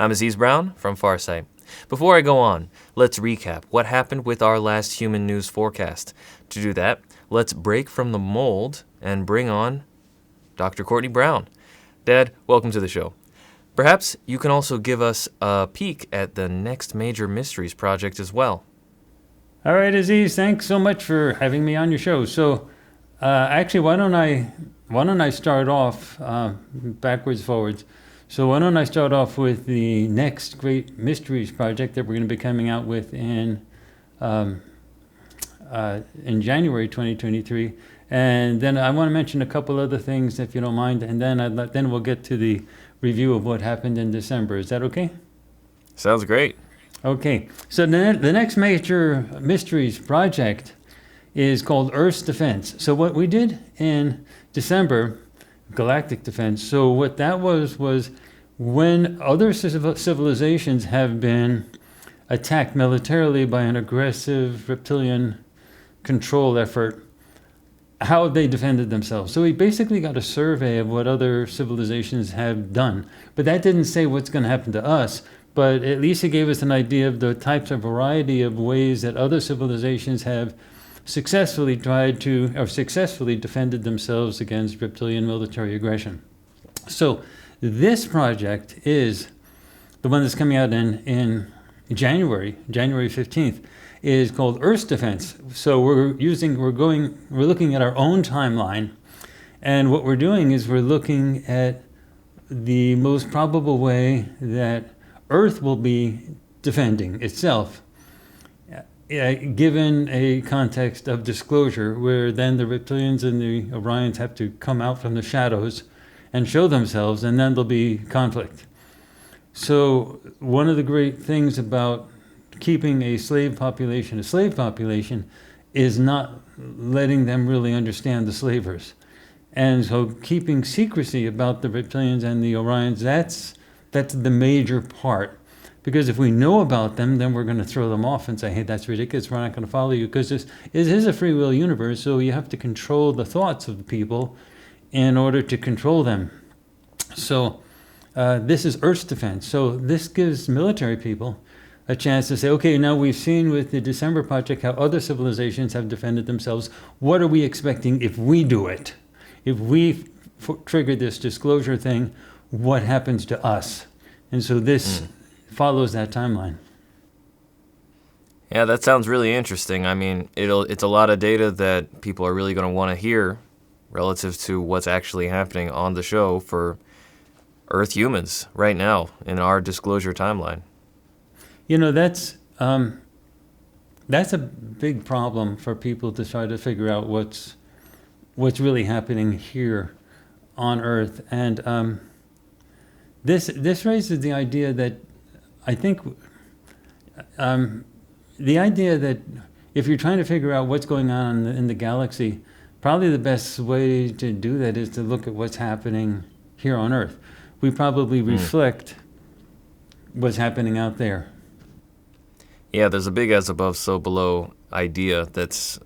I'm Aziz Brown from Farsight. Before I go on, let's recap what happened with our last human news forecast. To do that, let's break from the mold and bring on Dr. Courtney Brown. Dad, welcome to the show. Perhaps you can also give us a peek at the next major mysteries project as well. All right, Aziz, thanks so much for having me on your show. So, actually, why don't I start off backwards, forwards? So why don't I start off with the next great mysteries project that we're going to be coming out with in January 2023, and then I want to mention a couple other things if you don't mind, and then we'll get to the review of what happened in December. Is that okay? Sounds great. Okay, so the next major mysteries project is called Earth's Defense. So what we did in December, Galactic Defense, so what that was when other civilizations have been attacked militarily by an aggressive reptilian control effort, how they defended themselves. So we basically got a survey of what other civilizations have done. But that didn't say what's going to happen to us, but at least it gave us an idea of the types of variety of ways that other civilizations have successfully defended themselves against reptilian military aggression. So this project is the one that's coming out in January 15th, is called Earth's Defense. So we're looking at our own timeline, and what we're doing is we're looking at the most probable way that Earth will be defending itself, given a context of disclosure, where then the reptilians and the Orions have to come out from the shadows and show themselves, and then there'll be conflict. So one of the great things about keeping a slave population is not letting them really understand the slavers. And so keeping secrecy about the reptilians and the Orions, that's the major part. Because if we know about them, then we're going to throw them off and say, hey, that's ridiculous, we're not going to follow you. Because this is a free will universe, so you have to control the thoughts of the people in order to control them. So this is Earth's Defense. So this gives military people a chance to say, okay, now we've seen with the December project how other civilizations have defended themselves. What are we expecting if we do it? If we trigger this disclosure thing, what happens to us? And so this follows that timeline. Yeah, that sounds really interesting. I mean, it's a lot of data that people are really going to want to hear relative to what's actually happening on the show for Earth humans right now in our disclosure timeline. You know, that's a big problem for people to try to figure out what's really happening here on Earth. And this raises the idea that I think the idea that if you're trying to figure out what's going on in the galaxy, probably the best way to do that is to look at what's happening here on Earth. We probably reflect what's happening out there. Yeah, there's a big as above, so below idea that's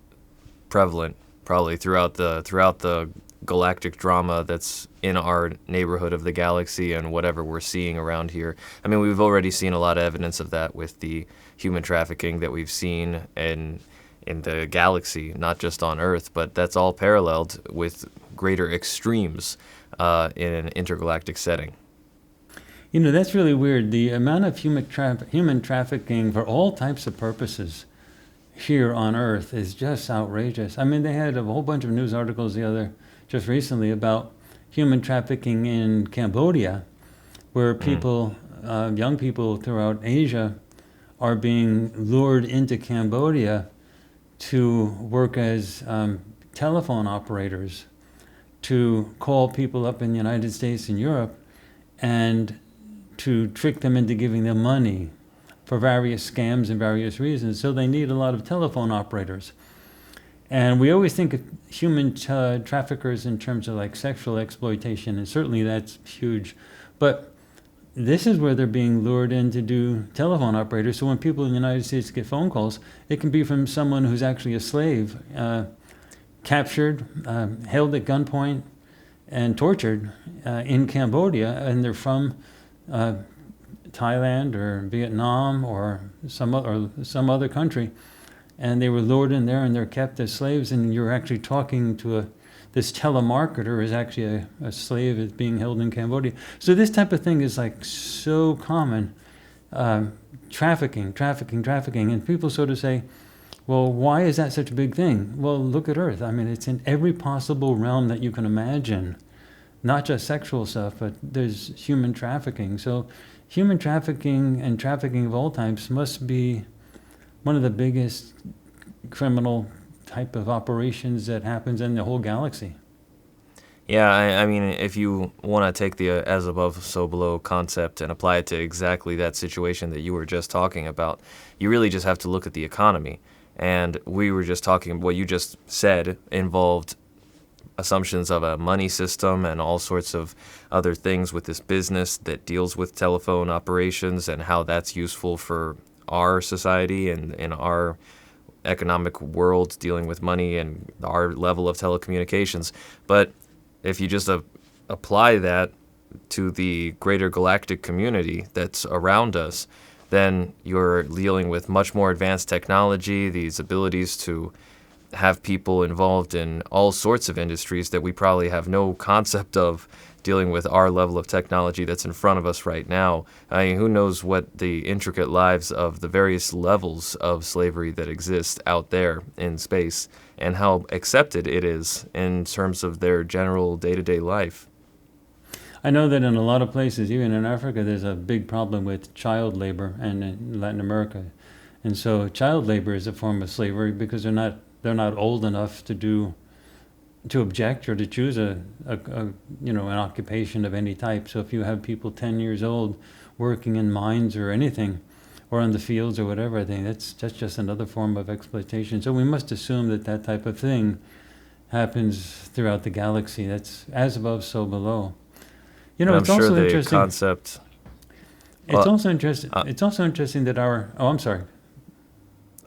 prevalent probably throughout the galactic drama that's in our neighborhood of the galaxy and whatever we're seeing around here. I mean, we've already seen a lot of evidence of that with the human trafficking that we've seen in the galaxy, not just on Earth, but that's all paralleled with greater extremes in an intergalactic setting. You know, that's really weird. The amount of human trafficking for all types of purposes here on Earth is just outrageous. I mean, they had a whole bunch of news articles just recently about human trafficking in Cambodia, where people, young people throughout Asia, are being lured into Cambodia to work as telephone operators, to call people up in the United States and Europe and to trick them into giving them money for various scams and various reasons. So they need a lot of telephone operators. And we always think of human traffickers in terms of like sexual exploitation, and certainly that's huge. But this is where they're being lured in to do telephone operators. So when people in the United States get phone calls, it can be from someone who's actually a slave, captured, held at gunpoint, and tortured in Cambodia, and they're from Thailand or Vietnam or some other country, and they were lured in there and they're kept as slaves. And you're actually talking to this telemarketer is actually a slave is being held in Cambodia. So this type of thing is like so common. Trafficking, and people sort of say, well, why is that such a big thing? Well, look at Earth. I mean, it's in every possible realm that you can imagine, not just sexual stuff, but there's human trafficking. So human trafficking and trafficking of all types must be one of the biggest criminal type of operations that happens in the whole galaxy. Yeah, I mean, if you want to take the as above, so below concept and apply it to exactly that situation that you were just talking about, you really just have to look at the economy. And we were just talking, what you just said involved assumptions of a money system and all sorts of other things with this business that deals with telephone operations and how that's useful for our society and in our economic world dealing with money and our level of telecommunications. But if you just apply that to the greater galactic community that's around us, then you're dealing with much more advanced technology, these abilities to have people involved in all sorts of industries that we probably have no concept of dealing with our level of technology that's in front of us right now. I mean, who knows what the intricate lives of the various levels of slavery that exist out there in space and how accepted it is in terms of their general day-to-day life. I know that in a lot of places, even in Africa, there's a big problem with child labor, and in Latin America. And so child labor is a form of slavery because they're not old enough to object or to choose an occupation of any type. So if you have people 10 years old working in mines or anything, or in the fields or whatever, I think that's just another form of exploitation. So we must assume that type of thing happens throughout the galaxy. That's as above, so below. You know, And I'm it's sure also the interesting. concept. It's Well, also interesting. It's also interesting that our. Oh, I'm sorry.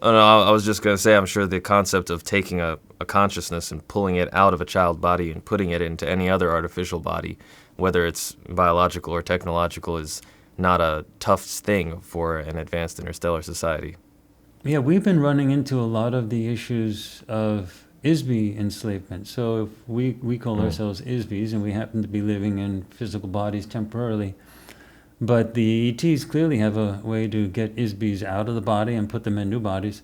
Oh, no, I was just going to say, I'm sure the concept of taking a consciousness and pulling it out of a child body and putting it into any other artificial body, whether it's biological or technological, is not a tough thing for an advanced interstellar society. Yeah, we've been running into a lot of the issues of ISB enslavement. So if we call ourselves ISBs, and we happen to be living in physical bodies temporarily, but the ETs clearly have a way to get ISBs out of the body and put them in new bodies.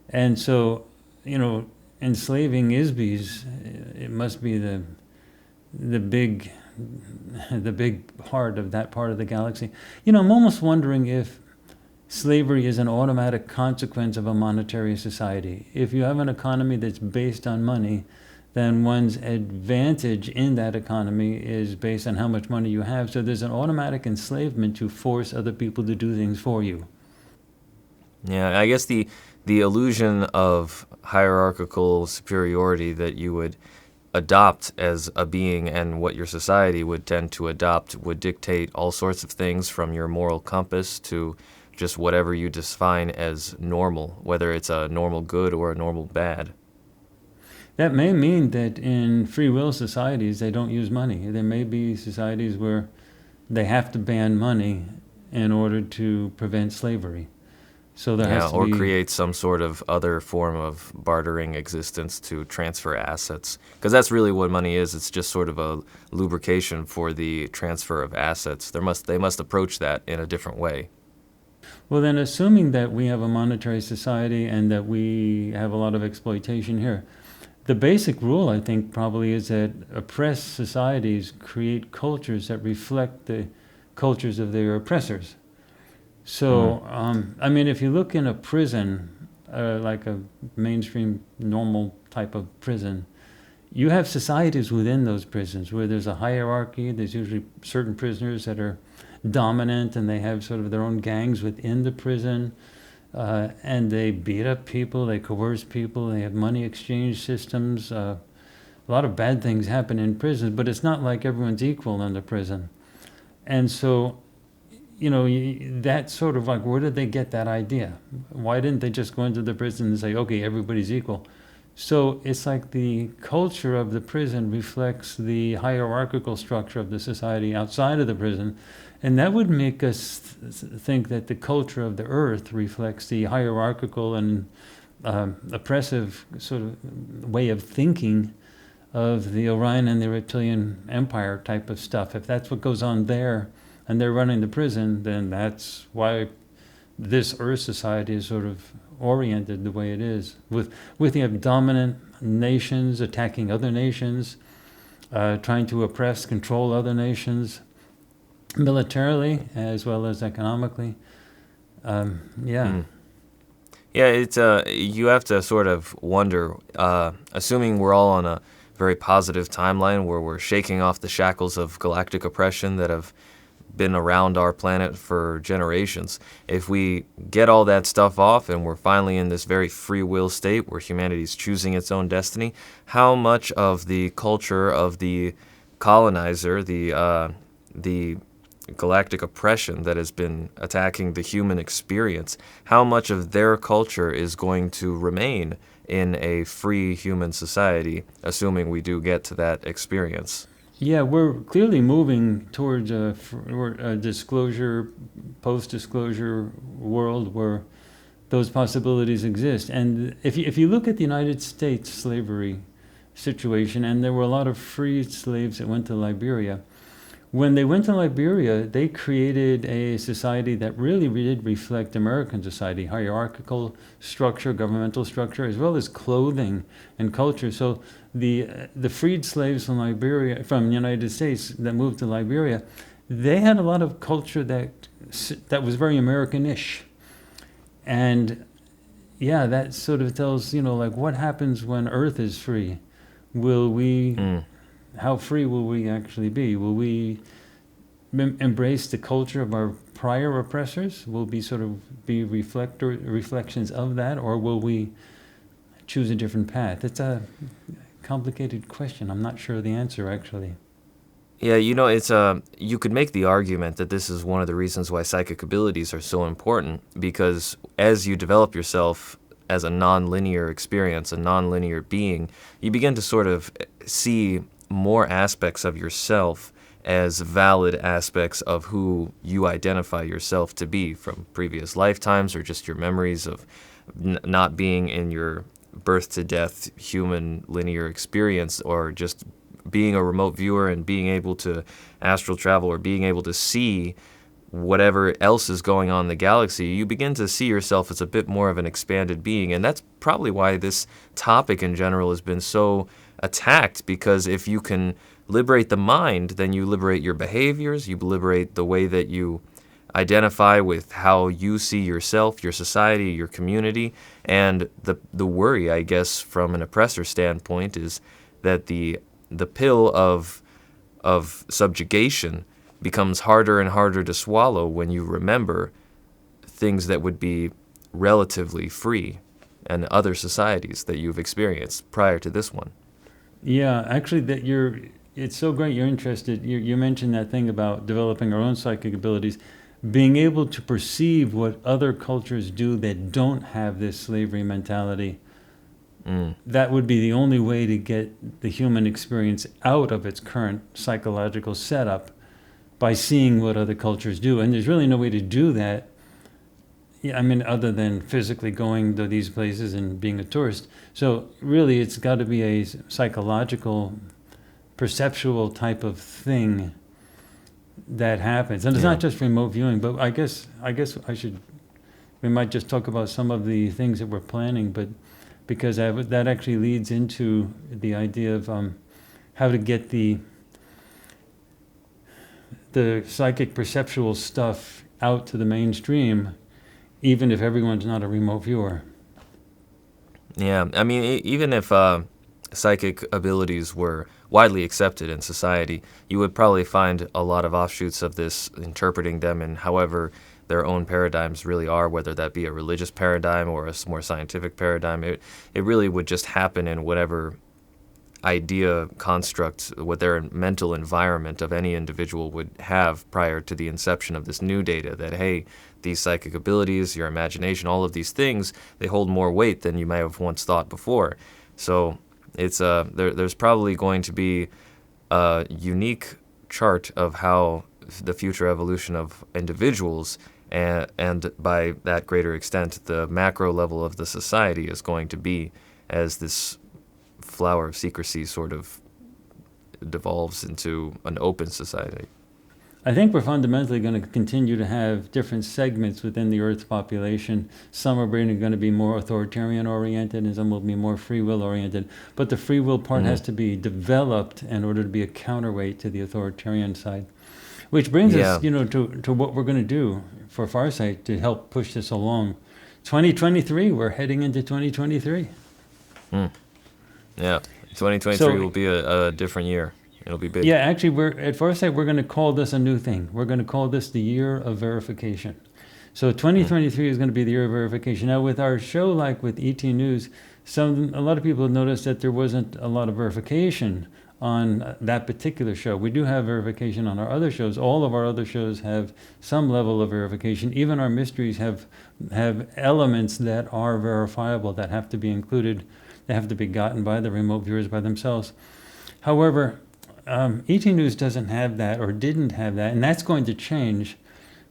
And so, enslaving ISBs, it must be the big heart of that part of the galaxy. I'm almost wondering if slavery is an automatic consequence of a monetary society. If you have an economy that's based on money, then one's advantage in that economy is based on how much money you have. So there's an automatic enslavement to force other people to do things for you. Yeah, I guess the illusion of hierarchical superiority that you would adopt as a being and what your society would tend to adopt would dictate all sorts of things from your moral compass to just whatever you define as normal, whether it's a normal good or a normal bad. That may mean that in free will societies, they don't use money. There may be societies where they have to ban money in order to prevent slavery. So there has to or be... create some sort of other form of bartering existence to transfer assets. Because that's really what money is. It's just sort of a lubrication for the transfer of assets. They must approach that in a different way. Well, then, assuming that we have a monetary society and that we have a lot of exploitation here, the basic rule, I think, probably is that oppressed societies create cultures that reflect the cultures of their oppressors. So, if you look in a prison, like a mainstream, normal type of prison, you have societies within those prisons where there's a hierarchy. There's usually certain prisoners that are dominant, and they have sort of their own gangs within the prison. And they beat up people, they coerce people, they have money exchange systems. A lot of bad things happen in prisons, but it's not like everyone's equal in the prison. And so, that's sort of like, where did they get that idea? Why didn't they just go into the prison and say, okay, everybody's equal? So it's like the culture of the prison reflects the hierarchical structure of the society outside of the prison. And that would make us think that the culture of the earth reflects the hierarchical and oppressive sort of way of thinking of the Orion and the Reptilian Empire type of stuff. If that's what goes on there and they're running the prison, then that's why this Earth society is sort of oriented the way it is, with you have dominant nations attacking other nations, trying to oppress, control other nations, militarily as well as economically. Yeah. Mm. Yeah, it's you have to sort of wonder, assuming we're all on a very positive timeline where we're shaking off the shackles of galactic oppression that have been around our planet for generations. If we get all that stuff off and we're finally in this very free will state where humanity's choosing its own destiny, how much of the culture of the colonizer, the galactic oppression that has been attacking the human experience, how much of their culture is going to remain in a free human society, assuming we do get to that experience? Yeah, we're clearly moving towards a disclosure, post-disclosure world where those possibilities exist. And if you look at the United States slavery situation, and there were a lot of freed slaves that went to Liberia, when they went to Liberia, they created a society that really did reflect American society, hierarchical structure, governmental structure, as well as clothing and culture. So the freed slaves from Liberia, from the United States that moved to Liberia, they had a lot of culture that was very American-ish. And yeah, that sort of tells, like what happens when Earth is free? Will we... How free will we actually be? Will we embrace the culture of our prior oppressors? Will we sort of be reflections of that, or will we choose a different path? It's a complicated question. I'm not sure of the answer, actually. Yeah, it's you could make the argument that this is one of the reasons why psychic abilities are so important, because as you develop yourself as a non-linear experience, a non-linear being, you begin to sort of see more aspects of yourself as valid aspects of who you identify yourself to be from previous lifetimes or just your memories of not being in your birth to death human linear experience, or just being a remote viewer and being able to astral travel or being able to see whatever else is going on in the galaxy. You begin to see yourself as a bit more of an expanded being, and that's probably why this topic in general has been so attacked, because if you can liberate the mind, then you liberate your behaviors, you liberate the way that you identify with how you see yourself, your society, your community. And the worry, I guess, from an oppressor standpoint is that the pill of subjugation becomes harder and harder to swallow when you remember things that would be relatively free and other societies that you've experienced prior to this one. Yeah, actually, it's so great you're interested. You mentioned that thing about developing our own psychic abilities, being able to perceive what other cultures do that don't have this slavery mentality. That would be the only way to get the human experience out of its current psychological setup, by seeing what other cultures do. And there's really no way to do that, other than physically going to these places and being a tourist. So really, it's got to be a psychological, perceptual type of thing that happens. And it's not just remote viewing, but I guess we might just talk about some of the things that we're planning, but because that actually leads into the idea of how to get the psychic perceptual stuff out to the mainstream, even if everyone's not a remote viewer. Yeah, even if psychic abilities were widely accepted in society, you would probably find a lot of offshoots of this interpreting them in however their own paradigms really are, whether that be a religious paradigm or a more scientific paradigm. It really would just happen in whatever idea construct, what their mental environment of any individual would have prior to the inception of this new data, that, hey, these psychic abilities, your imagination, all of these things, they hold more weight than you may have once thought before. So it's there's probably going to be a unique chart of how the future evolution of individuals and by that greater extent the macro level of the society is going to be as this flower of secrecy sort of devolves into an open society. I think we're fundamentally going to continue to have different segments within the Earth's population. Some are going to be more authoritarian oriented and some will be more free will oriented. But the free will part has to be developed in order to be a counterweight to the authoritarian side. Which brings us, to what we're going to do for Farsight to help push this along. 2023, we're heading into 2023. Yeah, 2023 will be a different year. It'll be big. Yeah, actually, at Farsight, we're going to call this a new thing. We're going to call this the year of verification. So 2023 is going to be the year of verification. Now, with our show, like with ET News, a lot of people have noticed that there wasn't a lot of verification on that particular show. We do have verification on our other shows. All of our other shows have some level of verification. Even our mysteries have elements that are verifiable, that have to be included. They have to be gotten by the remote viewers by themselves. However, ET News doesn't have that or didn't have that, and that's going to change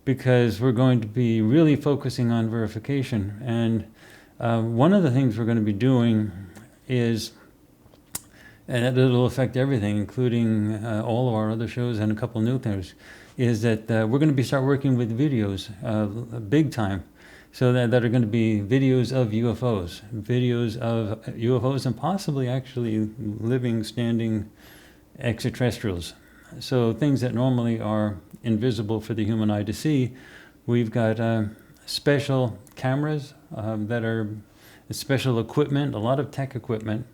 because we're going to be really focusing on verification. And one of the things we're going to be doing is, and it'll affect everything, including all of our other shows and a couple new things, is that we're going to start working with videos big time. So that are going to be videos of UFOs and possibly actually living, standing extraterrestrials. So things that normally are invisible for the human eye to see. We've got special cameras that are special equipment, a lot of tech equipment.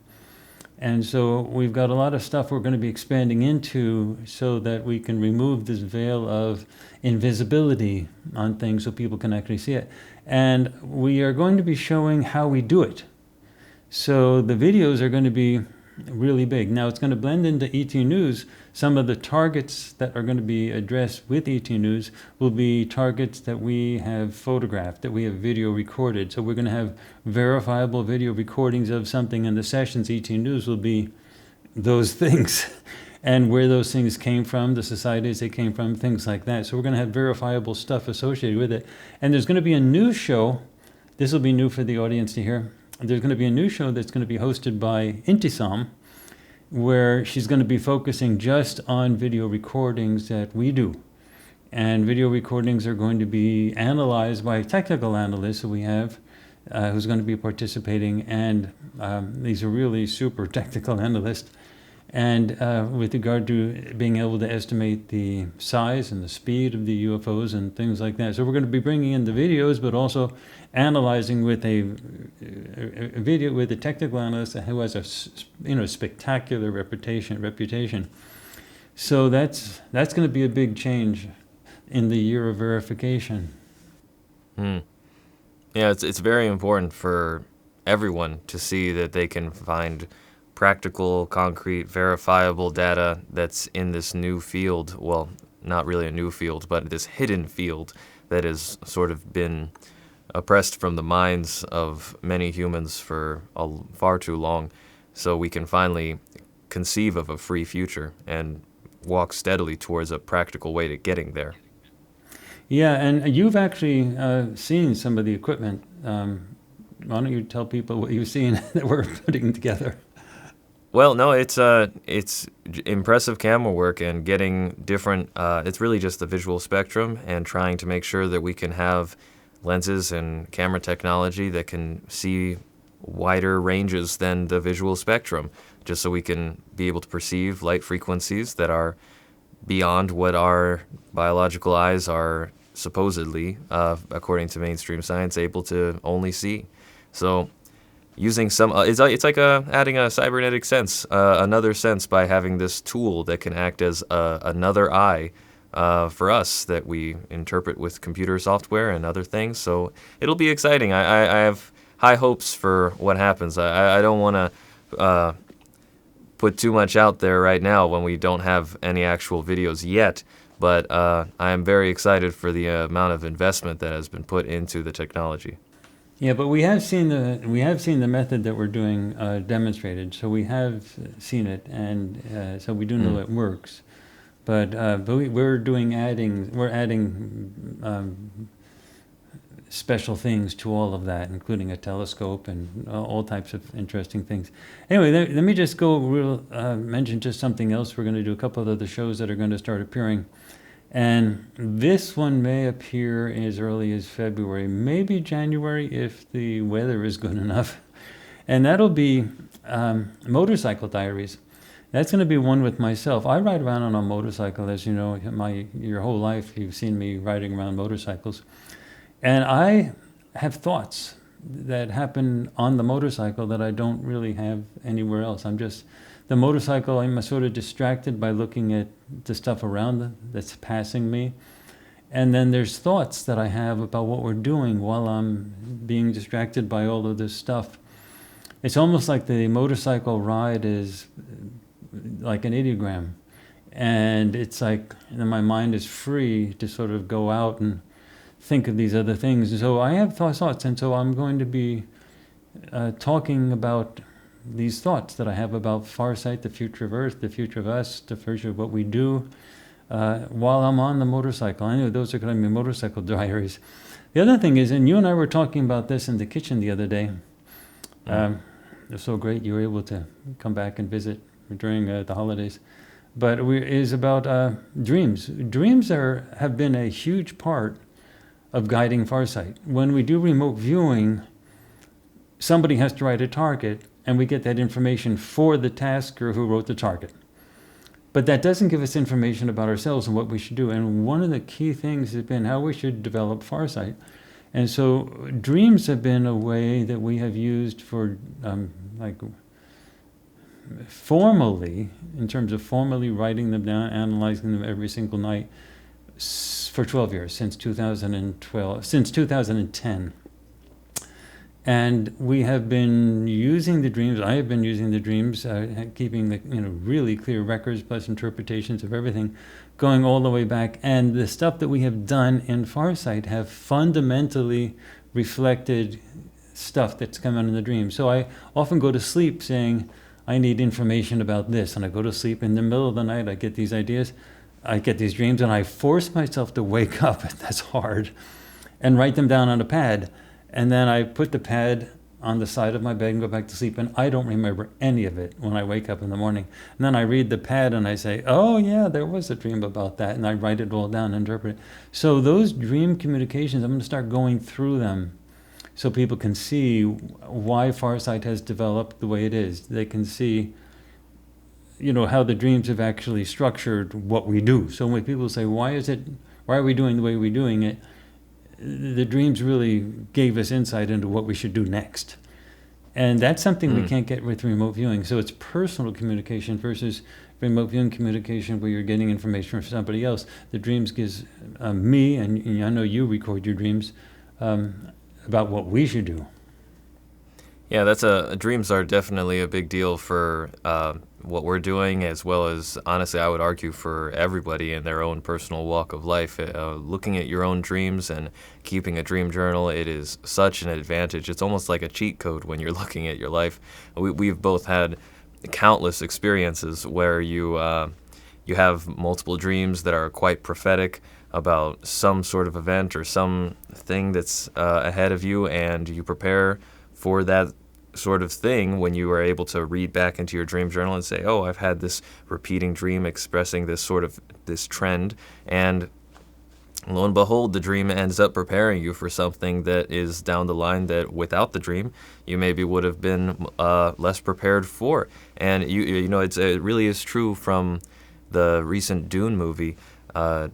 And so we've got a lot of stuff we're going to be expanding into so that we can remove this veil of invisibility on things so people can actually see it. And we are going to be showing how we do it. So the videos are going to be really big. Now it's going to blend into ET News. Some of the targets that are going to be addressed with ET News will be targets that we have photographed, that we have video recorded. So we're going to have verifiable video recordings of something, and the sessions ET News will be those things and where those things came from, the societies they came from, things like that. So we're going to have verifiable stuff associated with it. And there's going to be a new show. This will be new for the audience to hear. There's going to be a new show that's going to be hosted by Intysam, where she's going to be focusing just on video recordings that we do. And video recordings are going to be analyzed by technical analysts that we have, who's going to be participating. And these are really super technical analysts. And with regard to being able to estimate the size and the speed of the UFOs and things like that. So we're going to be bringing in the videos, but also analyzing with a video with a technical analyst who has a spectacular reputation. So that's going to be a big change in the year of verification. Yeah, it's very important for everyone to see that they can find practical, concrete, verifiable data that's in this new field. Well, not really a new field, but this hidden field that has sort of been oppressed from the minds of many humans for far too long. So we can finally conceive of a free future and walk steadily towards a practical way to getting there. Yeah, and you've actually seen some of the equipment. Why don't you tell people what you've seen that we're putting together? Well, no, it's impressive camera work and getting different. It's really just the visual spectrum and trying to make sure that we can have lenses and camera technology that can see wider ranges than the visual spectrum, just so we can be able to perceive light frequencies that are beyond what our biological eyes are supposedly, according to mainstream science, able to only see. So using some, it's like adding a cybernetic sense, another sense by having this tool that can act as another eye for us that we interpret with computer software and other things. So it'll be exciting. I have high hopes for what happens. I don't want to put too much out there right now when we don't have any actual videos yet, but I am very excited for the amount of investment that has been put into the technology. Yeah, but we have seen the method that we're doing demonstrated. So we have seen it, and so we do know Mm. it works. But we're adding special things to all of that, including a telescope and all types of interesting things. Anyway, let me just mention just something else. We're going to do a couple of other shows that are going to start appearing. And this one may appear as early as February, maybe January if the weather is good enough. And that'll be motorcycle diaries. That's going to be one with myself. I ride around on a motorcycle, as you know, your whole life you've seen me riding around motorcycles. And I have thoughts that happen on the motorcycle that I don't really have anywhere else. The motorcycle, I'm sort of distracted by looking at the stuff around that's passing me. And then there's thoughts that I have about what we're doing while I'm being distracted by all of this stuff. It's almost like the motorcycle ride is like an ideogram. And it's like my mind is free to sort of go out and think of these other things. And so I have thoughts, and so I'm going to be talking about these thoughts that I have about Farsight, the future of Earth, the future of us, the future of what we do, while I'm on the motorcycle. I know those are going to be motorcycle diaries. The other thing is, and you and I were talking about this in the kitchen the other day. It was so great you were able to come back and visit during the holidays. But is about dreams. Dreams have been a huge part of guiding Farsight. When we do remote viewing, somebody has to write a target, and we get that information for the tasker who wrote the target. But that doesn't give us information about ourselves and what we should do. And one of the key things has been how we should develop Farsight. And so dreams have been a way that we have used for formally, in terms of formally writing them down, analyzing them every single night for 12 years, since 2010. And we have been using the dreams. I have been using the dreams, keeping the really clear records plus interpretations of everything, going all the way back. And the stuff that we have done in Farsight have fundamentally reflected stuff that's come out in the dream. So I often go to sleep saying, I need information about this, and I go to sleep in the middle of the night. I get these ideas, I get these dreams, and I force myself to wake up. That's hard, and write them down on a pad. And then I put the pad on the side of my bed and go back to sleep, and I don't remember any of it when I wake up in the morning. And then I read the pad and I say, oh yeah, there was a dream about that, and I write it all down and interpret it. So those dream communications, I'm going to start going through them so people can see why Farsight has developed the way it is. They can see how the dreams have actually structured what we do. So when people say, why are we doing the way we're doing it? The dreams really gave us insight into what we should do next. And that's something we can't get with remote viewing. So it's personal communication versus remote viewing communication where you're getting information from somebody else. The dreams gives me, and I know you record your dreams, about what we should do. Yeah, dreams are definitely a big deal for what we're doing, as well as, honestly, I would argue for everybody in their own personal walk of life. Looking at your own dreams and keeping a dream journal, it is such an advantage. It's almost like a cheat code when you're looking at your life. We've both had countless experiences where you have multiple dreams that are quite prophetic about some sort of event or some thing that's ahead of you, and you prepare for that sort of thing when you are able to read back into your dream journal and say, oh, I've had this repeating dream expressing this trend, and lo and behold, the dream ends up preparing you for something that is down the line that without the dream you maybe would have been less prepared for. And it really is true from the recent Dune movie.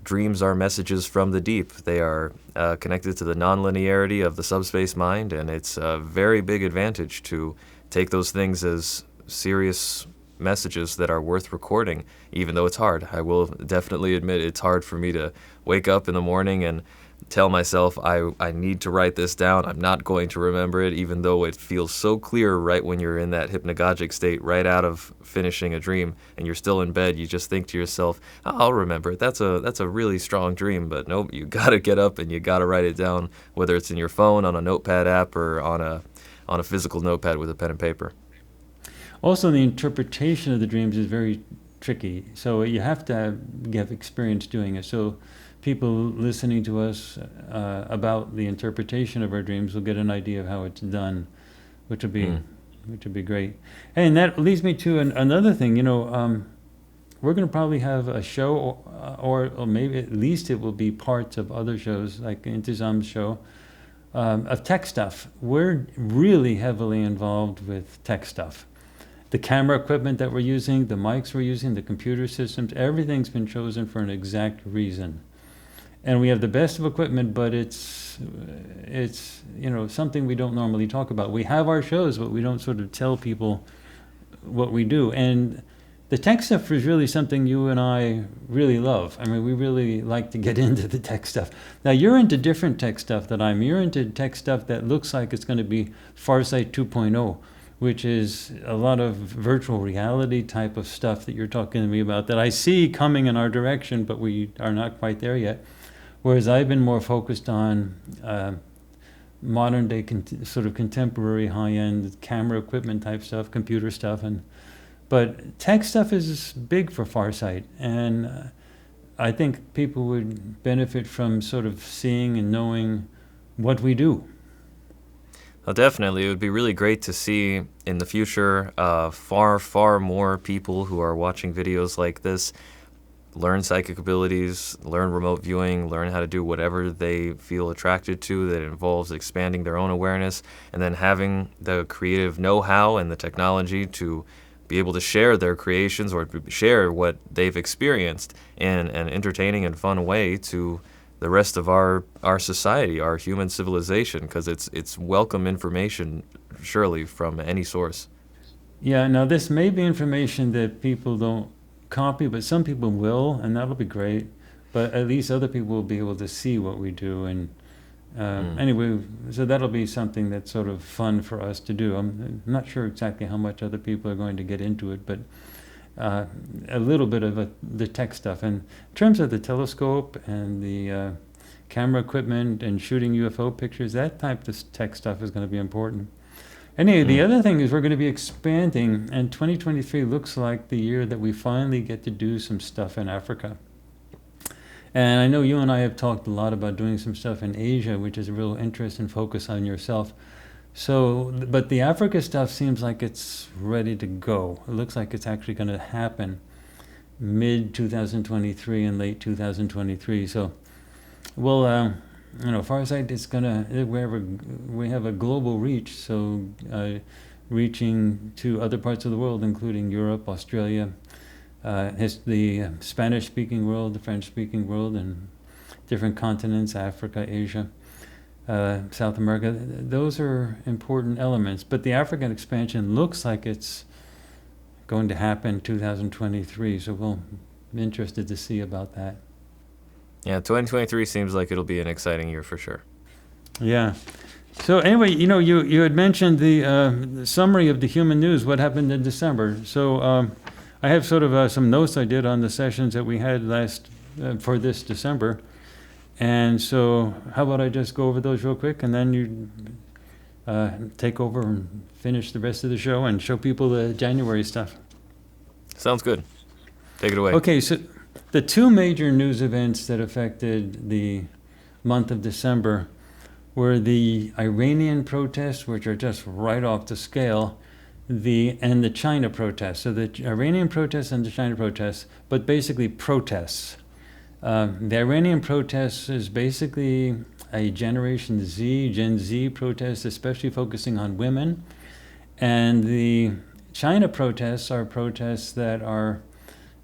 Dreams are messages from the deep. They are connected to the nonlinearity of the subspace mind, and it's a very big advantage to take those things as serious messages that are worth recording, even though it's hard. I will definitely admit it's hard for me to wake up in the morning and tell myself I need to write this down. I'm not going to remember it, even though it feels so clear right when you're in that hypnagogic state, right out of finishing a dream, and you're still in bed. You just think to yourself, I'll remember it. That's a really strong dream, but nope, you gotta get up and you gotta write it down, whether it's in your phone, on a notepad app, or on a physical notepad with a pen and paper. Also, the interpretation of the dreams is very tricky. So you have to have experience doing it. So people listening to us about the interpretation of our dreams will get an idea of how it's done, which would be great. And that leads me to another thing. We're going to probably have a show, or maybe at least it will be parts of other shows, like Intysam's show, of tech stuff. We're really heavily involved with tech stuff. The camera equipment that we're using, the mics we're using, the computer systems, everything's been chosen for an exact reason. And we have the best of equipment, but it's something we don't normally talk about. We have our shows, but we don't sort of tell people what we do. And the tech stuff is really something you and I really love. I mean, we really like to get into the tech stuff. Now, you're into different tech stuff than I am. You're into tech stuff that looks like it's going to be Farsight 2.0, which is a lot of virtual reality type of stuff that you're talking to me about that I see coming in our direction, but we are not quite there yet. Whereas I've been more focused on modern day sort of contemporary high-end camera equipment type stuff, computer stuff, but tech stuff is big for Farsight, and I think people would benefit from sort of seeing and knowing what we do. Well, definitely. It would be really great to see in the future far more people who are watching videos like this learn psychic abilities, learn remote viewing, learn how to do whatever they feel attracted to that involves expanding their own awareness, and then having the creative know-how and the technology to be able to share their creations or share what they've experienced in an entertaining and fun way to the rest of our society, our human civilization, because it's welcome information, surely, from any source. Yeah, now this may be information that people don't copy, but some people will, and that'll be great. But at least other people will be able to see what we do. And anyway, so that'll be something that's sort of fun for us to do. I'm not sure exactly how much other people are going to get into it, but a little bit of the tech stuff. And in terms of the telescope and the camera equipment and shooting UFO pictures, that type of tech stuff is going to be important. Anyway, the other thing is we're going to be expanding, and 2023 looks like the year that we finally get to do some stuff in Africa. And I know you and I have talked a lot about doing some stuff in Asia, which is a real interest and focus on yourself. So, but the Africa stuff seems like it's ready to go. It looks like it's actually going to happen mid-2023 and late 2023. So, we'll, Farsight is gonna, we have a global reach, so reaching to other parts of the world, including Europe, Australia, the Spanish-speaking world, the French-speaking world, and different continents, Africa, Asia, South America. Those are important elements. But the African expansion looks like it's going to happen 2023, so we'll be interested to see about that. Yeah, 2023 seems like it'll be an exciting year for sure. Yeah. So anyway, you had mentioned the summary of the human news, what happened in December. So I have sort of some notes I did on the sessions that we had for this December. And so how about I just go over those real quick, and then you take over and finish the rest of the show and show people the January stuff. Sounds good. Take it away. Okay, so the two major news events that affected the month of December were the Iranian protests, which are just right off the scale, and the China protests. So the Iranian protests and the China protests, but basically protests. The Iranian protests is basically a Generation Z, Gen Z protest, especially focusing on women. And the China protests are protests that are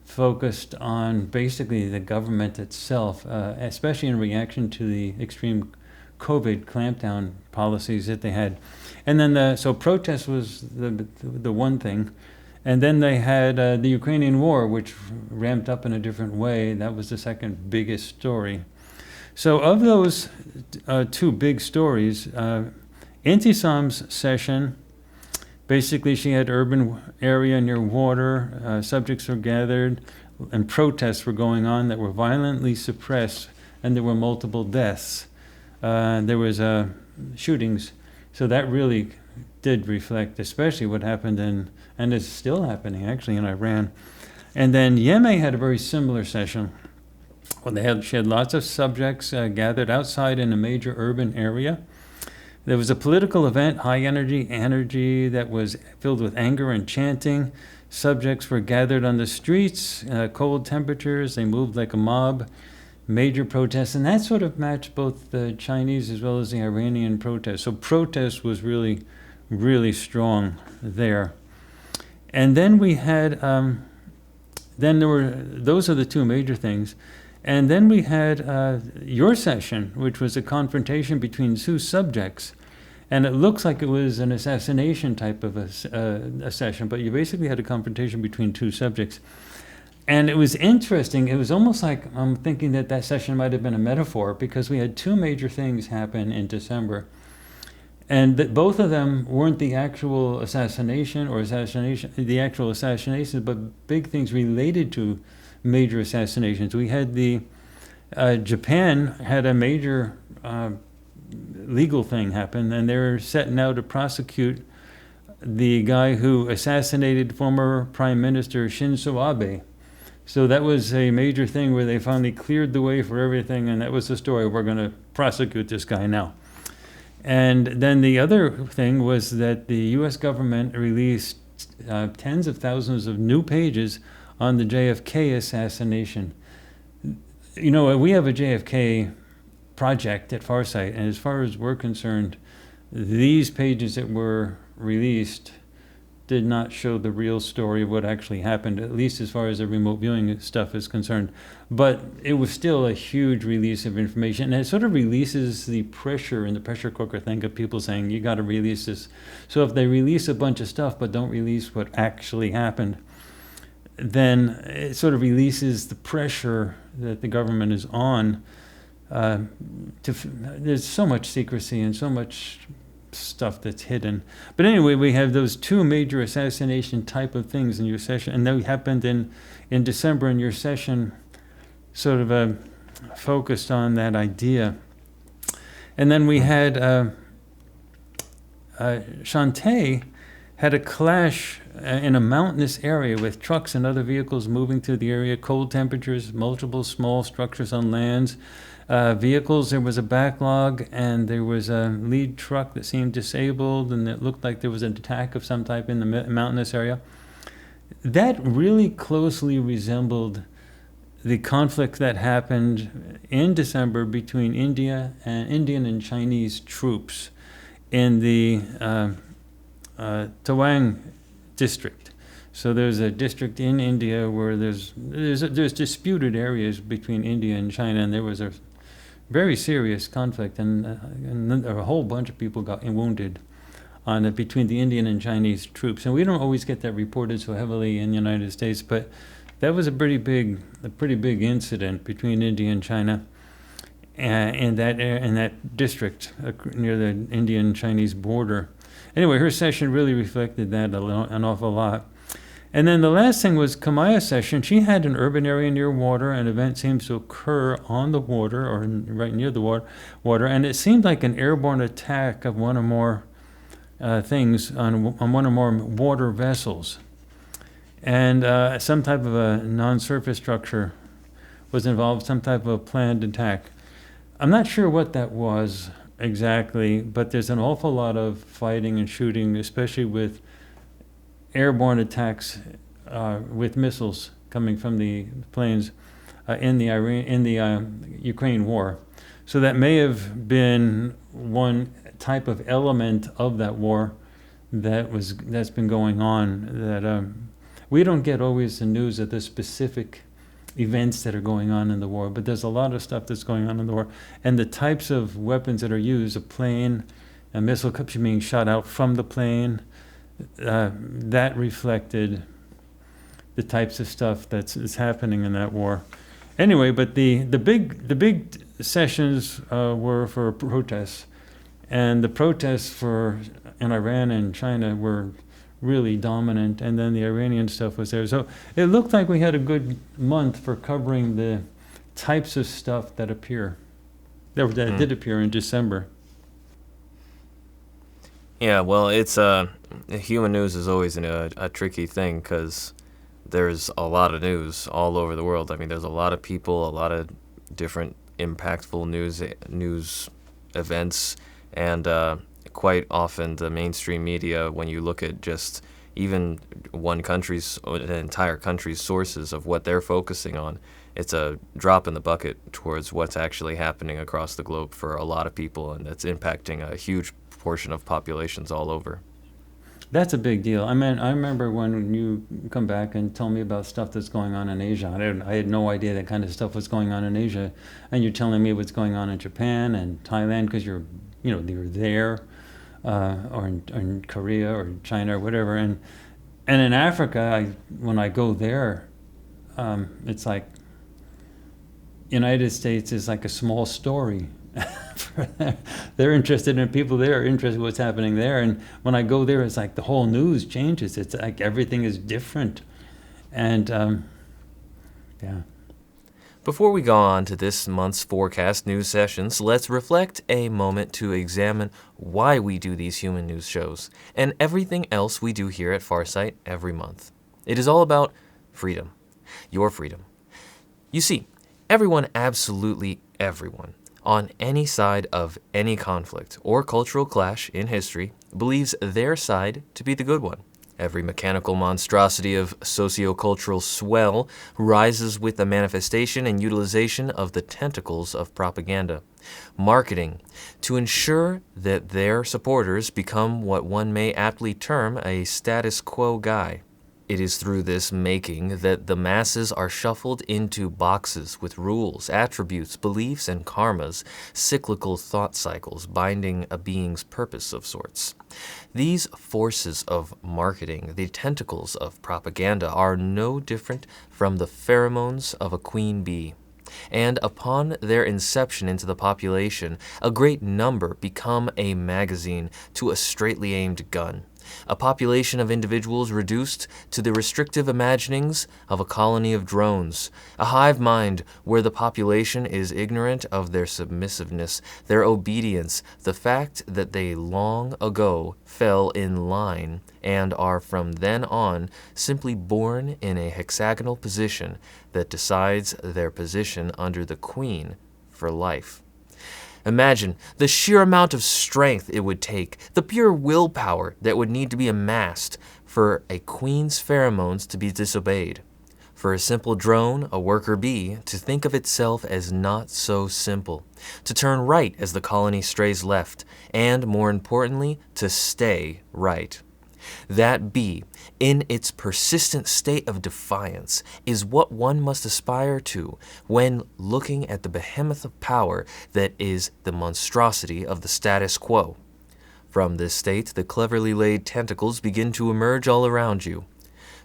focused on basically the government itself, especially in reaction to the extreme COVID clampdown policies that they had. And then so protest was the one thing. And then they had the Ukrainian war, which ramped up in a different way. That was the second biggest story. So of those two big stories, Intysam's session, basically she had urban area near water, subjects were gathered, and protests were going on that were violently suppressed, and there were multiple deaths. There was shootings. So that really did reflect, especially what happened and is still happening actually in Iran. And then Yeme had a very similar session. Well, she had lots of subjects gathered outside in a major urban area. There was a political event, high energy that was filled with anger and chanting. Subjects were gathered on the streets, cold temperatures, they moved like a mob, major protests, and that sort of matched both the Chinese as well as the Iranian protests. So protest was really, really strong there. And then we had, those are the two major things. And then we had your session, which was a confrontation between two subjects. And it looks like it was an assassination type of a session, but you basically had a confrontation between two subjects. And it was interesting. It was almost like I'm thinking that session might have been a metaphor, because we had two major things happen in December. And that both of them weren't the actual assassination, the actual assassinations, but big things related to major assassinations. We had Japan had a major legal thing happen, and they're set now to prosecute the guy who assassinated former Prime Minister Shinzo Abe. So that was a major thing where they finally cleared the way for everything, and that was the story. We're going to prosecute this guy now. And then the other thing was that the U.S. government released tens of thousands of new pages on the JFK assassination. You know, we have a JFK project at Farsight, and as far as we're concerned, these pages that were released did not show the real story of what actually happened, at least as far as the remote viewing stuff is concerned. But it was still a huge release of information, and it sort of releases the pressure in the pressure cooker thing of people saying, you got to release this. So if they release a bunch of stuff but don't release what actually happened, then it sort of releases the pressure that the government is on. There's so much secrecy and so much stuff that's hidden. But anyway, we have those two major assassination type of things in your session, and that happened in December, and your session sort of focused on that idea. And then we had Shantae had a clash in a mountainous area with trucks and other vehicles moving through the area, cold temperatures, multiple small structures on lands. Vehicles, there was a backlog, and there was a lead truck that seemed disabled, and it looked like there was an attack of some type in the mountainous area. That really closely resembled the conflict that happened in December between Indian and Chinese troops in the Tawang district. So there's a district in India where there's disputed areas between India and China, and there was a very serious conflict, and a whole bunch of people got wounded between the Indian and Chinese troops. And we don't always get that reported so heavily in the United States, but that was a pretty big incident between India and China, in that district near the Indian-Chinese border. Anyway, her session really reflected that an awful lot. And then the last thing was Kamaya's session. She had an urban area near water. An event seems to occur on the water or right near the water, and it seemed like an airborne attack of one or more things on one or more water vessels. And some type of a non-surface structure was involved, some type of a planned attack. I'm not sure what that was exactly, but there's an awful lot of fighting and shooting, especially with airborne attacks with missiles coming from the planes in the Ukraine war. So that may have been one type of element of that war that's been going on. That we don't get always the news of the specific events that are going on in the war, but there's a lot of stuff that's going on in the war, and the types of weapons that are used, a missile being shot out from the plane. That reflected the types of stuff that's happening in that war. Anyway, but the big sessions were for protests, and the protests for in Iran and China were really dominant, and then the Iranian stuff was there. So it looked like we had a good month for covering the types of stuff that appear, that did appear in December. Yeah, well, it's human news is always a tricky thing because there's a lot of news all over the world. I mean, there's a lot of people, a lot of different impactful news events, and quite often the mainstream media, when you look at just even one country's, or an entire country's sources of what they're focusing on, it's a drop in the bucket towards what's actually happening across the globe for a lot of people, and it's impacting a huge portion of populations all over. That's a big deal. I mean, I remember when you come back and tell me about stuff that's going on in Asia. I had no idea that kind of stuff was going on in Asia, and you're telling me what's going on in Japan and Thailand because you're there, or in Korea or China or whatever. And in Africa, when I go there, it's like United States is like a small story. They're interested in people there, are interested in what's happening there, and when I go there, it's like the whole news changes. It's like everything is different, and yeah. Before we go on to this month's forecast news sessions, let's reflect a moment to examine why we do these human news shows and everything else we do here at Farsight every month. It is all about freedom, your freedom. You see, everyone, absolutely everyone, on any side of any conflict or cultural clash in history believes their side to be the good one. Every mechanical monstrosity of sociocultural swell rises with the manifestation and utilization of the tentacles of propaganda, marketing, to ensure that their supporters become what one may aptly term a status quo guy. It is through this making that the masses are shuffled into boxes with rules, attributes, beliefs, and karmas, cyclical thought cycles binding a being's purpose of sorts. These forces of marketing, the tentacles of propaganda, are no different from the pheromones of a queen bee. And upon their inception into the population, a great number become a magazine to a straightly aimed gun. A population of individuals reduced to the restrictive imaginings of a colony of drones, a hive mind where the population is ignorant of their submissiveness, their obedience, the fact that they long ago fell in line and are from then on simply born in a hexagonal position that decides their position under the queen for life. Imagine the sheer amount of strength it would take, the pure willpower that would need to be amassed for a queen's pheromones to be disobeyed. For a simple drone, a worker bee, to think of itself as not so simple, to turn right as the colony strays left, and more importantly, to stay right. That bee, in its persistent state of defiance, is what one must aspire to when looking at the behemoth of power that is the monstrosity of the status quo. From this state, the cleverly laid tentacles begin to emerge all around you.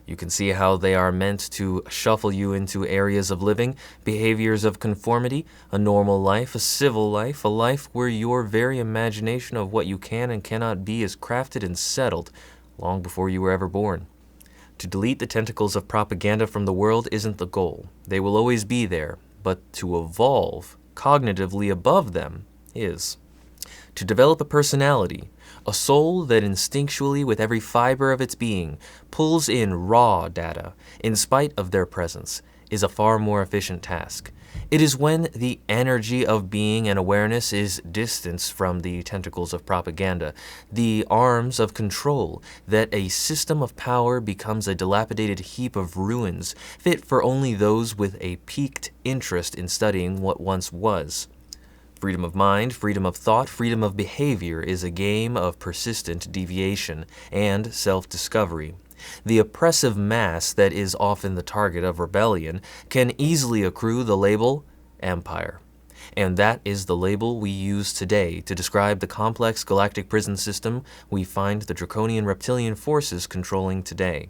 You can see how they are meant to shuffle you into areas of living, behaviors of conformity, a normal life, a civil life, a life where your very imagination of what you can and cannot be is crafted and settled long before you were ever born. To delete the tentacles of propaganda from the world isn't the goal. They will always be there, but to evolve cognitively above them is. To develop a personality, a soul that instinctually, with every fiber of its being, pulls in raw data, in spite of their presence, is a far more efficient task. It is when the energy of being and awareness is distanced from the tentacles of propaganda, the arms of control, that a system of power becomes a dilapidated heap of ruins, fit for only those with a piqued interest in studying what once was. Freedom of mind, freedom of thought, freedom of behavior is a game of persistent deviation and self-discovery. The oppressive mass that is often the target of rebellion can easily accrue the label empire. And that is the label we use today to describe the complex galactic prison system we find the draconian reptilian forces controlling today.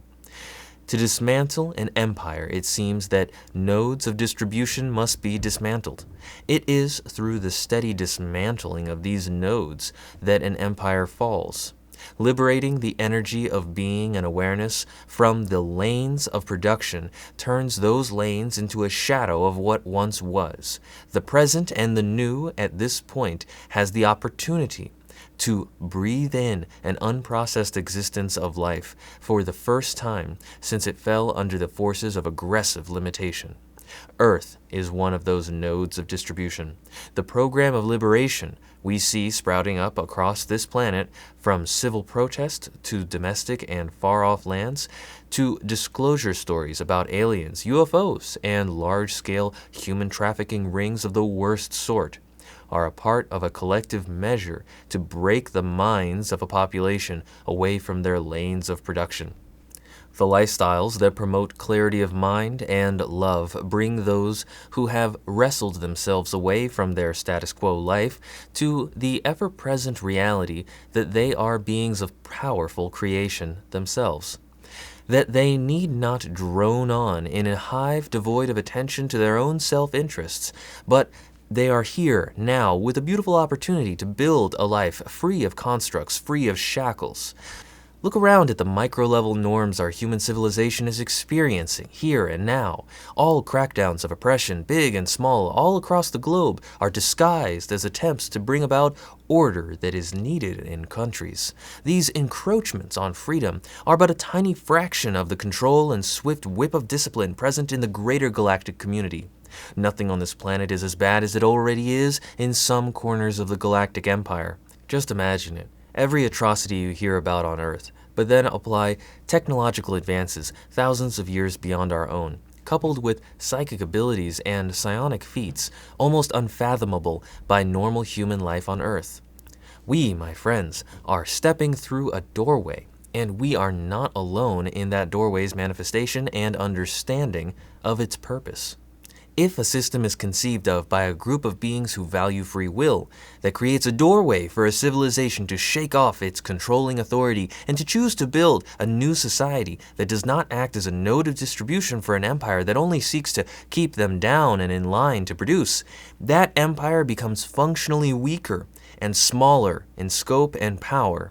To dismantle an empire, it seems that nodes of distribution must be dismantled. It is through the steady dismantling of these nodes that an empire falls. Liberating the energy of being and awareness from the lanes of production turns those lanes into a shadow of what once was. The present and the new at this point has the opportunity to breathe in an unprocessed existence of life for the first time since it fell under the forces of aggressive limitation. Earth is one of those nodes of distribution. The program of liberation we see sprouting up across this planet, from civil protest to domestic and far-off lands, to disclosure stories about aliens, UFOs, and large-scale human trafficking rings of the worst sort, are a part of a collective measure to break the minds of a population away from their lanes of production. The lifestyles that promote clarity of mind and love bring those who have wrestled themselves away from their status quo life to the ever-present reality that they are beings of powerful creation themselves. That they need not drone on in a hive devoid of attention to their own self-interests, but they are here now with a beautiful opportunity to build a life free of constructs, free of shackles. Look around at the micro-level norms our human civilization is experiencing here and now. All crackdowns of oppression, big and small, all across the globe, are disguised as attempts to bring about order that is needed in countries. These encroachments on freedom are but a tiny fraction of the control and swift whip of discipline present in the greater galactic community. Nothing on this planet is as bad as it already is in some corners of the galactic empire. Just imagine it. Every atrocity you hear about on Earth, but then apply technological advances thousands of years beyond our own, coupled with psychic abilities and psionic feats almost unfathomable by normal human life on Earth. We, my friends, are stepping through a doorway, and we are not alone in that doorway's manifestation and understanding of its purpose. If a system is conceived of by a group of beings who value free will, that creates a doorway for a civilization to shake off its controlling authority and to choose to build a new society that does not act as a node of distribution for an empire that only seeks to keep them down and in line to produce, that empire becomes functionally weaker and smaller in scope and power.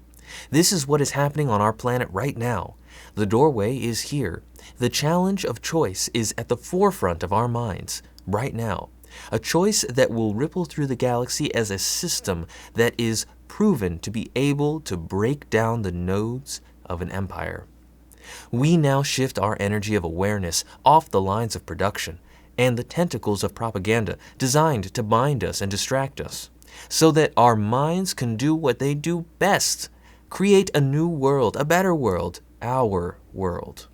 This is what is happening on our planet right now. The doorway is here. The challenge of choice is at the forefront of our minds right now. A choice that will ripple through the galaxy as a system that is proven to be able to break down the nodes of an empire. We now shift our energy of awareness off the lines of production and the tentacles of propaganda designed to bind us and distract us, so that our minds can do what they do best: create a new world, a better world, our world.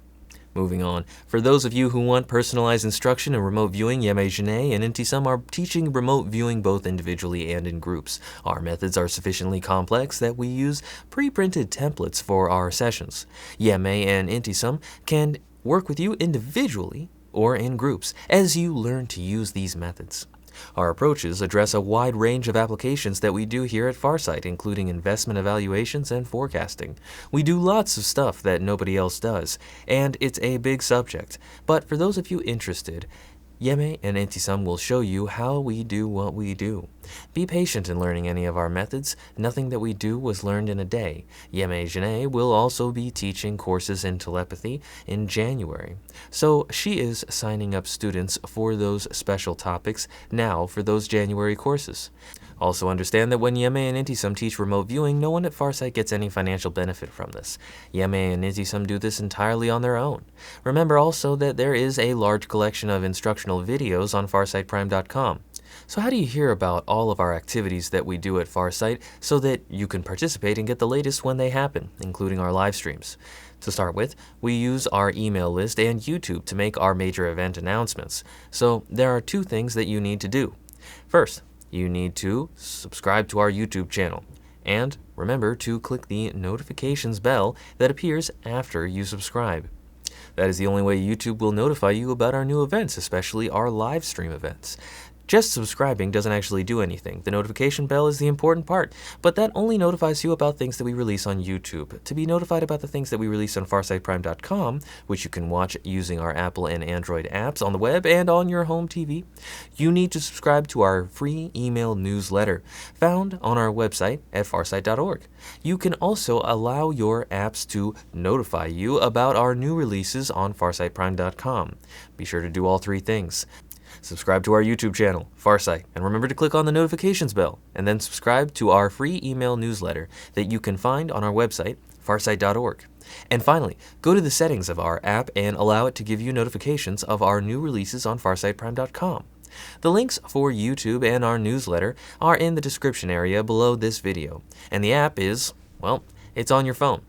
Moving on, for those of you who want personalized instruction in remote viewing, Yeme Jeaneé and Intysam are teaching remote viewing both individually and in groups. Our methods are sufficiently complex that we use pre-printed templates for our sessions. Yeme and Intysam can work with you individually or in groups as you learn to use these methods. Our approaches address a wide range of applications that we do here at Farsight, including investment evaluations and forecasting. We do lots of stuff that nobody else does, and it's a big subject. But for those of you interested, Yeme and Intysam will show you how we do what we do. Be patient in learning any of our methods. Nothing that we do was learned in a day. Yeme Jeaneé will also be teaching courses in telepathy in January. So she is signing up students for those special topics now for those January courses. Also understand that when Yeme and Intysam teach remote viewing, no one at Farsight gets any financial benefit from this. Yeme and Intysam do this entirely on their own. Remember also that there is a large collection of instructional videos on farsightprime.com. So how do you hear about all of our activities that we do at Farsight so that you can participate and get the latest when they happen, including our live streams? To start with, we use our email list and YouTube to make our major event announcements. So there are two things that you need to do. First, you need to subscribe to our YouTube channel. And remember to click the notifications bell that appears after you subscribe. That is the only way YouTube will notify you about our new events, especially our live stream events. Just subscribing doesn't actually do anything. The notification bell is the important part, but that only notifies you about things that we release on YouTube. To be notified about the things that we release on farsightprime.com, which you can watch using our Apple and Android apps on the web and on your home TV, you need to subscribe to our free email newsletter found on our website at farsight.org. You can also allow your apps to notify you about our new releases on farsightprime.com. Be sure to do all three things. Subscribe to our YouTube channel, Farsight, and remember to click on the notifications bell, and then subscribe to our free email newsletter that you can find on our website, farsight.org. And finally, go to the settings of our app and allow it to give you notifications of our new releases on farsightprime.com. The links for YouTube and our newsletter are in the description area below this video, and the app is, well, it's on your phone.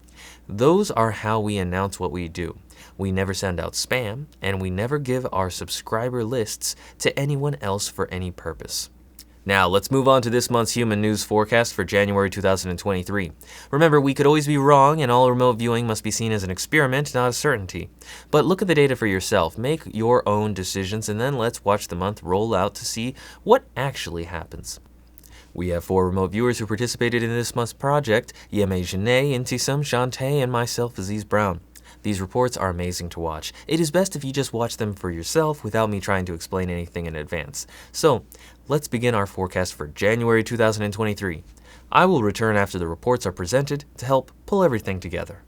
Those are how we announce what we do. We never send out spam, and we never give our subscriber lists to anyone else for any purpose. Now, let's move on to this month's human news forecast for January 2023. Remember, we could always be wrong, and all remote viewing must be seen as an experiment, not a certainty. But look at the data for yourself, make your own decisions, and then let's watch the month roll out to see what actually happens. We have 4 remote viewers who participated in this month's project: Yeme Jeaneé, Intysam, Shantae, and myself, Aziz Brown. These reports are amazing to watch. It is best if you just watch them for yourself without me trying to explain anything in advance. So, let's begin our forecast for January 2023. I will return after the reports are presented to help pull everything together.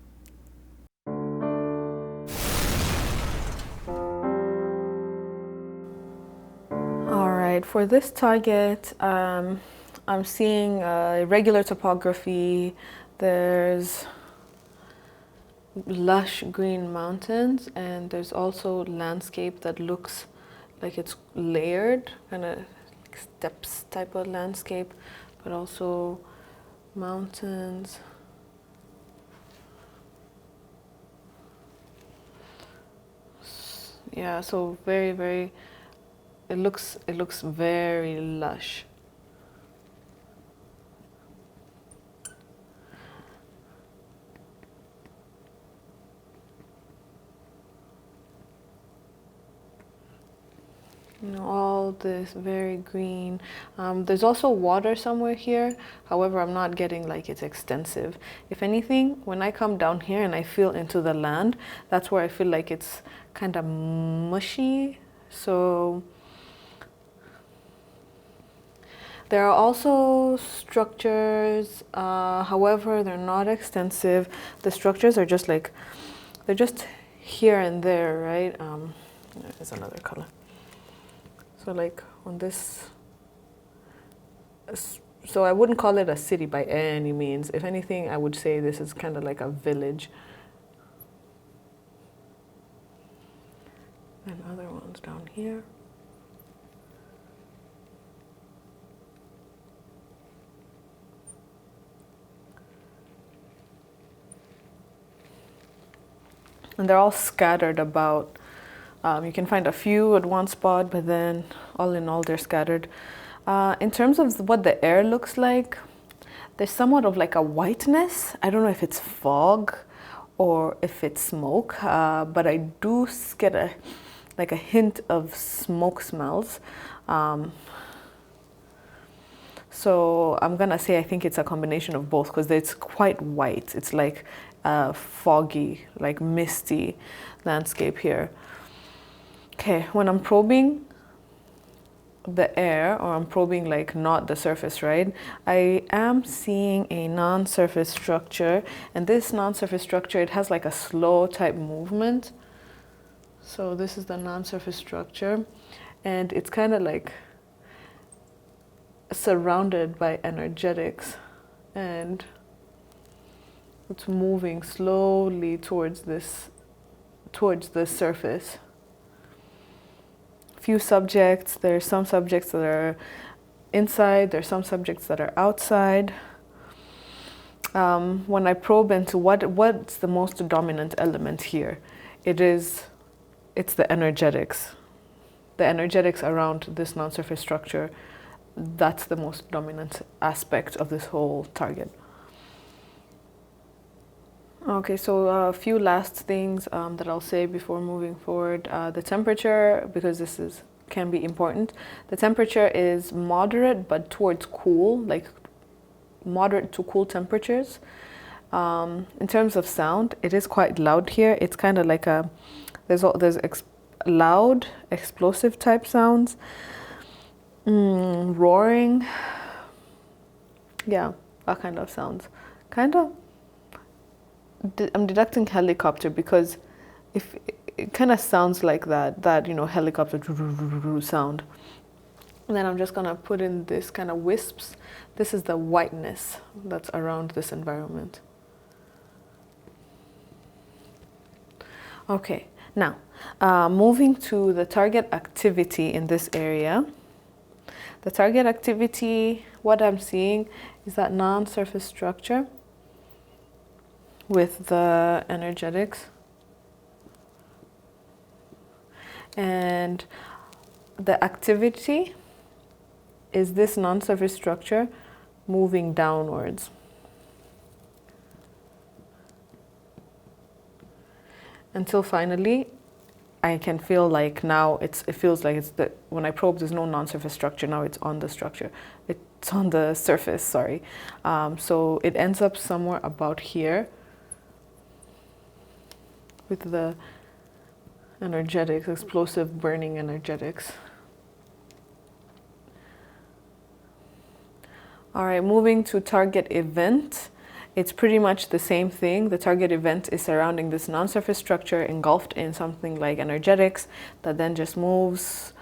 Alright, for this target, I'm seeing irregular topography. There's lush green mountains, and there's also landscape that looks like it's layered, kind of like steps type of landscape, but also mountains. Yeah, so very it looks very lush. You know, all this very green. There's also water somewhere here. However, I'm not getting like it's extensive. If anything, when I come down here and I feel into the land, that's where I feel like it's kind of mushy. So there are also structures, however, they're not extensive. The structures are just like, they're just here and there, right? There's another color. So like on this, so I wouldn't call it a city by any means. If anything, I would say this is kind of like a village. And other ones down here. And they're all scattered about. You can find a few at one spot, but then all in all, they're scattered. In terms of what the air looks like, there's somewhat of like a whiteness. I don't know if it's fog or if it's smoke, but I do get a hint of smoke smells. So I'm gonna say I think it's a combination of both, because it's quite white. It's like a foggy, like misty landscape here. Okay, when I'm probing the air, or I'm probing like not the surface, right? I am seeing a non-surface structure, and this non-surface structure, it has like a slow type movement. So this is the non-surface structure, and it's kind of like surrounded by energetics, and it's moving slowly towards the surface. Few subjects, there's some subjects that are inside, there's some subjects that are outside. When I probe into what's the most dominant element here, it's the energetics. The energetics around this non-surface structure, that's the most dominant aspect of this whole target. Okay, so a few last things that I'll say before moving forward. The temperature, because this is can be important. The temperature is moderate but towards cool, like moderate to cool temperatures. In terms of sound, it is quite loud here. It's kind of like there's loud, explosive type sounds, roaring. Yeah, that kind of sounds. Kind of. I'm deducting helicopter because if it kind of sounds like that helicopter sound. And then I'm just gonna put in this kind of wisps. This is the whiteness that's around this environment. Okay, now moving to the target activity in this area. The target activity, what I'm seeing is that non-surface structure with the energetics. And the activity is this non-surface structure moving downwards. Until finally, I can feel like now it feels like when I probe, there's no non-surface structure. Now it's on the structure. It's on the surface, sorry. So it ends up somewhere about here with the energetics, explosive burning energetics. All right, moving to target event. It's pretty much the same thing. The target event is surrounding this non-surface structure engulfed in something like energetics that then just moves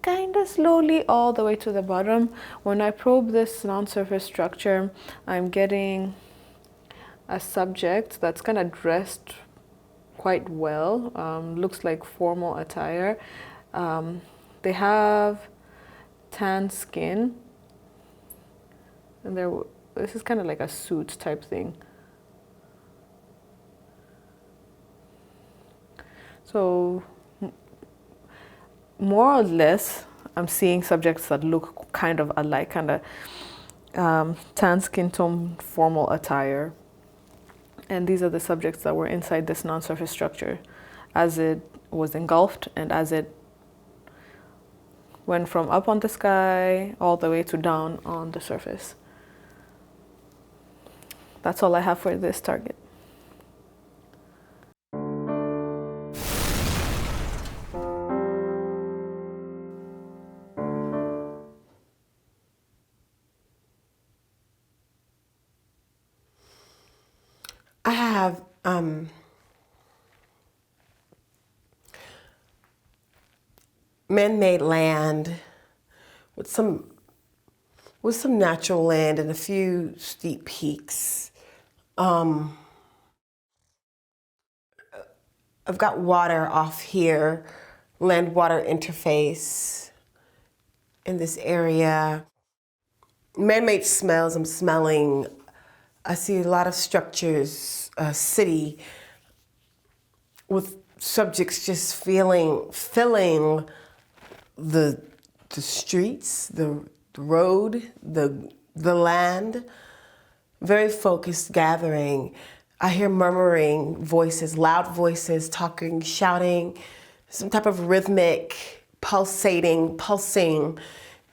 kind of slowly all the way to the bottom. When I probe this non-surface structure, I'm getting a subject that's kind of dressed quite well, looks like formal attire. They have tan skin, and this is kind of like a suit type thing. So more or less, I'm seeing subjects that look kind of alike, kind of tan skin tone, formal attire. And these are the subjects that were inside this non-surface structure as it was engulfed and as it went from up on the sky all the way to down on the surface. That's all I have for this target. I have man-made land with some natural land and a few steep peaks. I've got water off here, land-water interface in this area. Man-made smells, I'm smelling. I see a lot of structures, city, with subjects just filling the streets, the road, the land. Very focused gathering. I hear murmuring voices, loud voices, talking, shouting, some type of rhythmic pulsing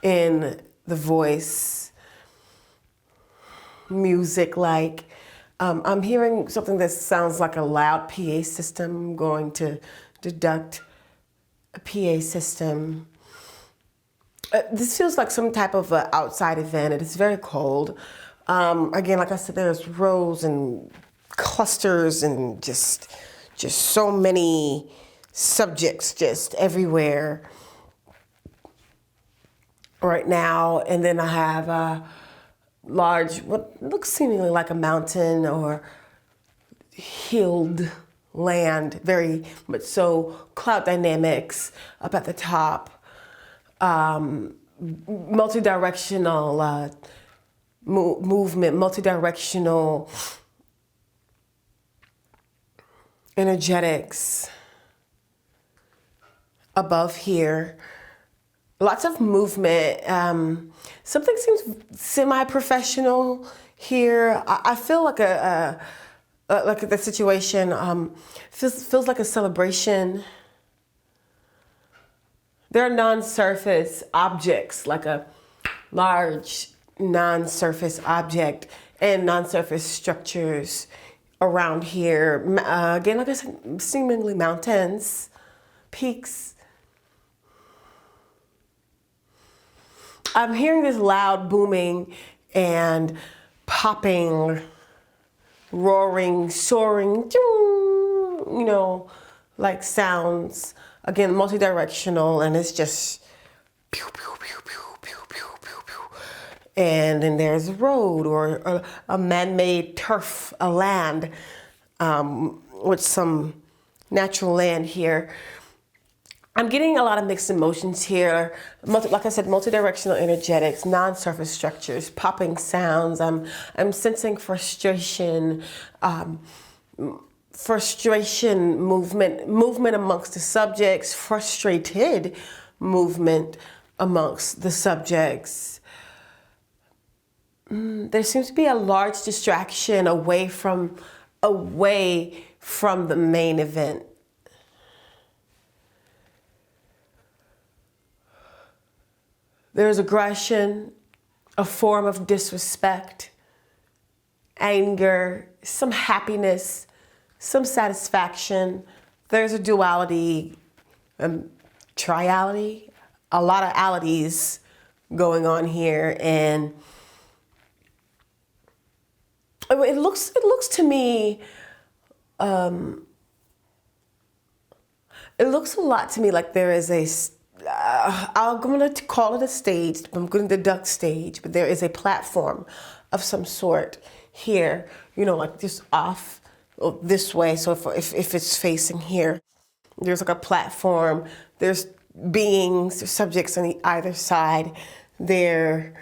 in the voice. Music like. I'm hearing something that sounds like a loud PA system. I'm going to deduct a PA system. This feels like some type of outside event. It is very cold. Again, like I said, there's rows and clusters and just so many subjects just everywhere right now. And then I have a large, what looks seemingly like a mountain or hilled land, very much so cloud dynamics up at the top. Multi-directional movement, multi-directional energetics above here. Lots of movement. Something seems semi-professional here. I feel like like the situation feels like a celebration. There are non-surface objects, like a large non-surface object and non-surface structures around here. Again, like I said, seemingly mountains, peaks. I'm hearing this loud booming and popping, roaring, soaring, you know, like sounds. Again, multi-directional, and it's just pew, pew, pew, pew, pew, pew, pew, pew. And then there's a road or a man-made turf, a land with some natural land here. I'm getting a lot of mixed emotions here. Like I said, multi-directional energetics, non-surface structures, popping sounds. I'm sensing frustration, movement amongst the subjects, frustrated movement amongst the subjects. There seems to be a large distraction away from the main event. There's aggression, a form of disrespect, anger, some happiness, some satisfaction. There's a duality, triality, a lot of alities going on here, and it looks to me, it looks a lot to me like there is I'm going to call it a stage, I'm going to deduct stage, but there is a platform of some sort here, you know, like just off this way. So if it's facing here, there's like a platform, there's beings, there's subjects on either side there.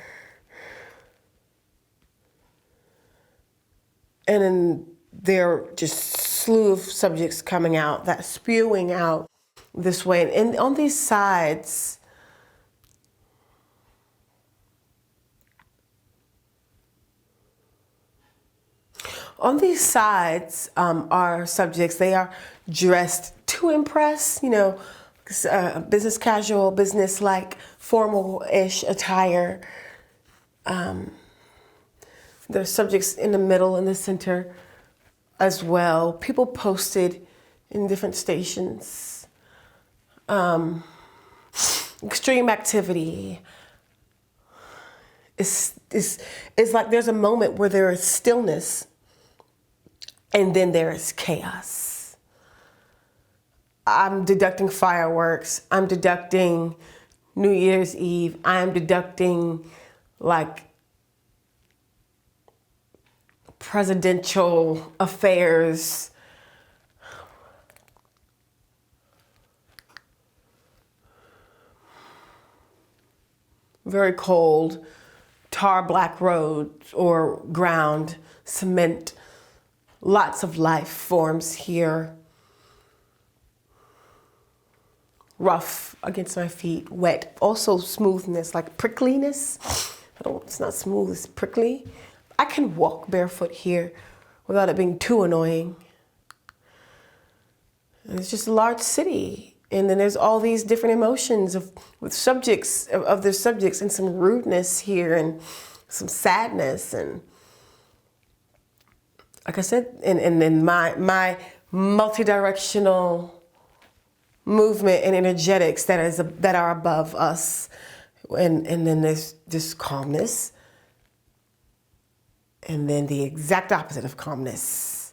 And then there are just slew of subjects coming out, that spewing out this way. And on these sides, are subjects. They are dressed to impress, you know, business casual, business-like, formal-ish attire. There's subjects in the middle, in the center as well. People posted in different stations. Extreme activity. It's like there's a moment where there is stillness and then there is chaos. I'm deducting fireworks. I'm deducting New Year's Eve. I'm deducting like presidential affairs. Very cold, tar black roads or ground, cement, lots of life forms here. Rough against my feet, wet, also smoothness, like prickliness. It's not smooth, it's prickly. I can walk barefoot here without it being too annoying. And it's just a large city. And then there's all these different emotions with subjects, of their subjects, and some rudeness here and some sadness. And like I said, and then my multi-directional movement and energetics that are above us. And then there's this calmness. And then the exact opposite of calmness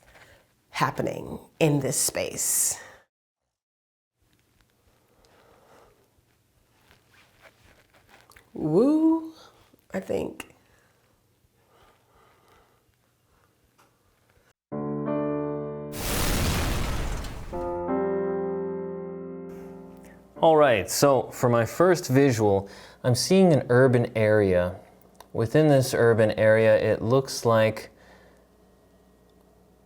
happening in this space. Woo, I think. All right, so for my first visual, I'm seeing an urban area. Within this urban area, it looks like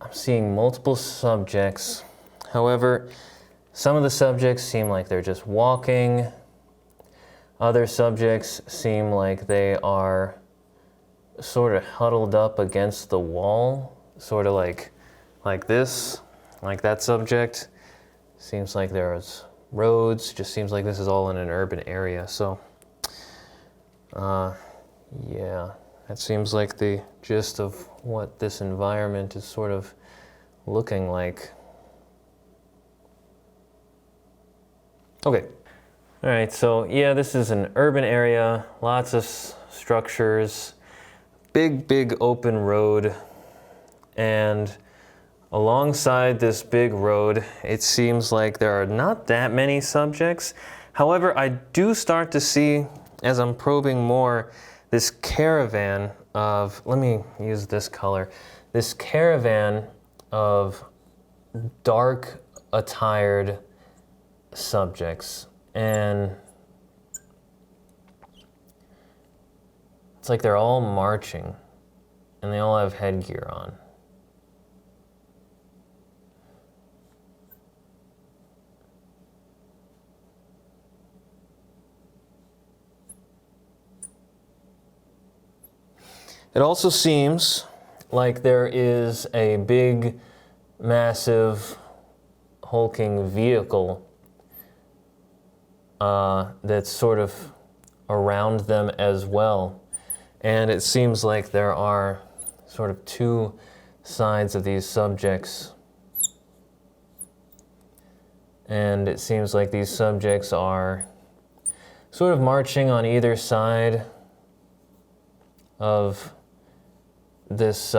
I'm seeing multiple subjects. However, some of the subjects seem like they're just walking. Other subjects seem like they are sort of huddled up against the wall, sort of like this, like that subject. Seems like there's roads. Just seems like this is all in an urban area. So, yeah, that seems like the gist of what this environment is sort of looking like. Okay. All right, so yeah, this is an urban area, lots of structures, big open road, and alongside this big road, it seems like there are not that many subjects. However, I do start to see, as I'm probing more, this caravan of, let me use this color, this caravan of dark attired subjects. And it's like they're all marching and they all have headgear on. It also seems like there is a big, massive, hulking vehicle that's sort of around them as well. And it seems like there are sort of two sides of these subjects. And it seems like these subjects are sort of marching on either side of this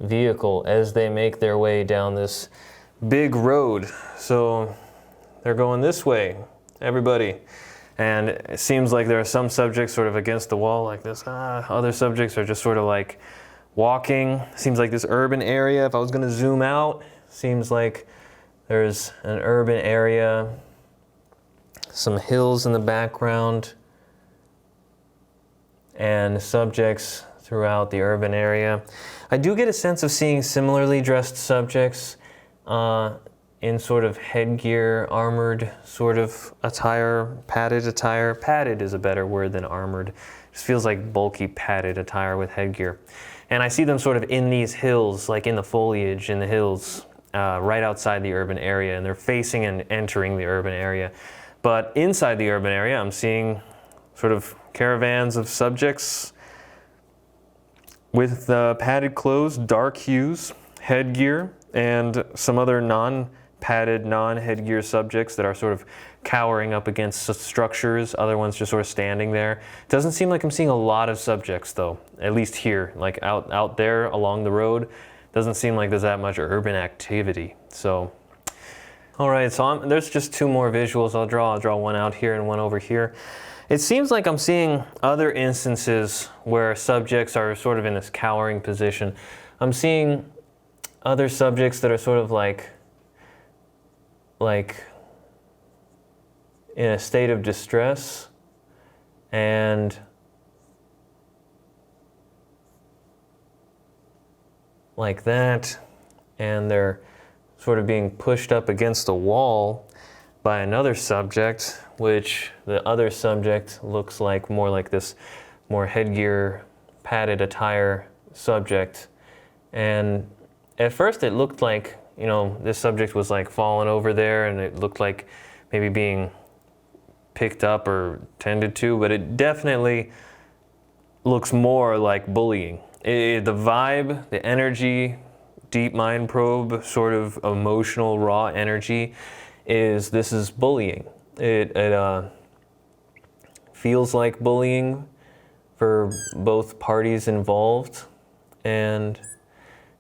vehicle as they make their way down this big road. So they're going this way, everybody. And it seems like there are some subjects sort of against the wall like this. Other subjects are just sort of like walking. Seems like this urban area, if I was going to zoom out, seems like there's an urban area, some hills in the background, and subjects throughout the urban area. I do get a sense of seeing similarly dressed subjects in sort of headgear, armored sort of attire, padded attire. Padded is a better word than armored. It just feels like bulky padded attire with headgear. And I see them sort of in these hills, like in the foliage in the hills, right outside the urban area, and they're facing and entering the urban area. But inside the urban area, I'm seeing sort of caravans of subjects with padded clothes, dark hues, headgear, and some other non-padded, non-headgear subjects that are sort of cowering up against structures, other ones just sort of standing there. It doesn't seem like I'm seeing a lot of subjects though, at least here, like out there along the road. Doesn't seem like there's that much urban activity. So, all right, so there's just two more visuals I'll draw one out here and one over here. It seems like I'm seeing other instances where subjects are sort of in this cowering position. I'm seeing other subjects that are sort of like in a state of distress, and like that, and they're sort of being pushed up against a wall by another subject, which the other subject looks like more like this more headgear, padded attire subject. And at first it looked like, you know, this subject was like falling over there and it looked like maybe being picked up or tended to, but it definitely looks more like bullying. The vibe, the energy, deep mind probe, sort of emotional raw energy this is bullying. It feels like bullying for both parties involved, and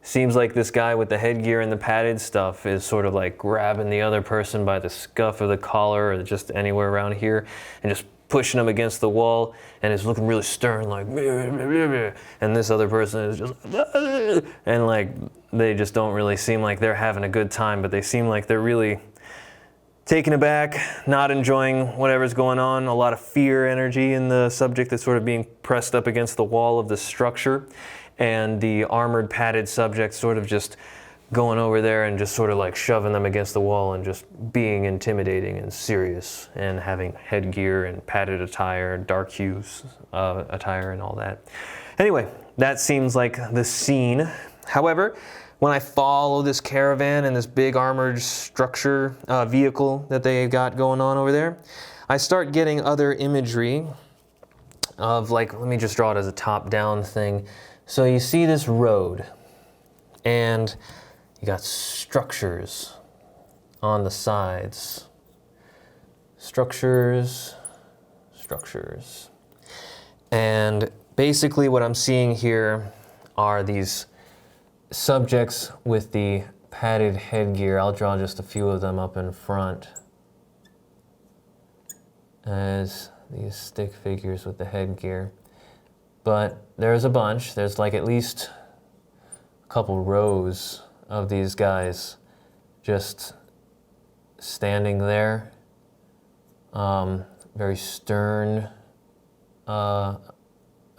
seems like this guy with the headgear and the padded stuff is sort of like grabbing the other person by the scuff of the collar or just anywhere around here and just pushing them against the wall, and is looking really stern, like, and this other person is just, and like, they just don't really seem like they're having a good time, but they seem like they're really taken aback, not enjoying whatever's going on. A lot of fear energy in the subject that's sort of being pressed up against the wall of the structure, and the armored padded subject sort of just going over there and just sort of like shoving them against the wall and just being intimidating and serious and having headgear and padded attire, dark hues attire and all that. Anyway, that seems like the scene. However, when I follow this caravan and this big armored structure, vehicle that they got going on over there, I start getting other imagery of, like, let me just draw it as a top-down thing. So you see this road, and you got structures on the sides. Structures. And basically what I'm seeing here are these subjects with the padded headgear. I'll draw just a few of them up in front as these stick figures with the headgear. But there's a bunch. There's like at least a couple rows of these guys just standing there. Very stern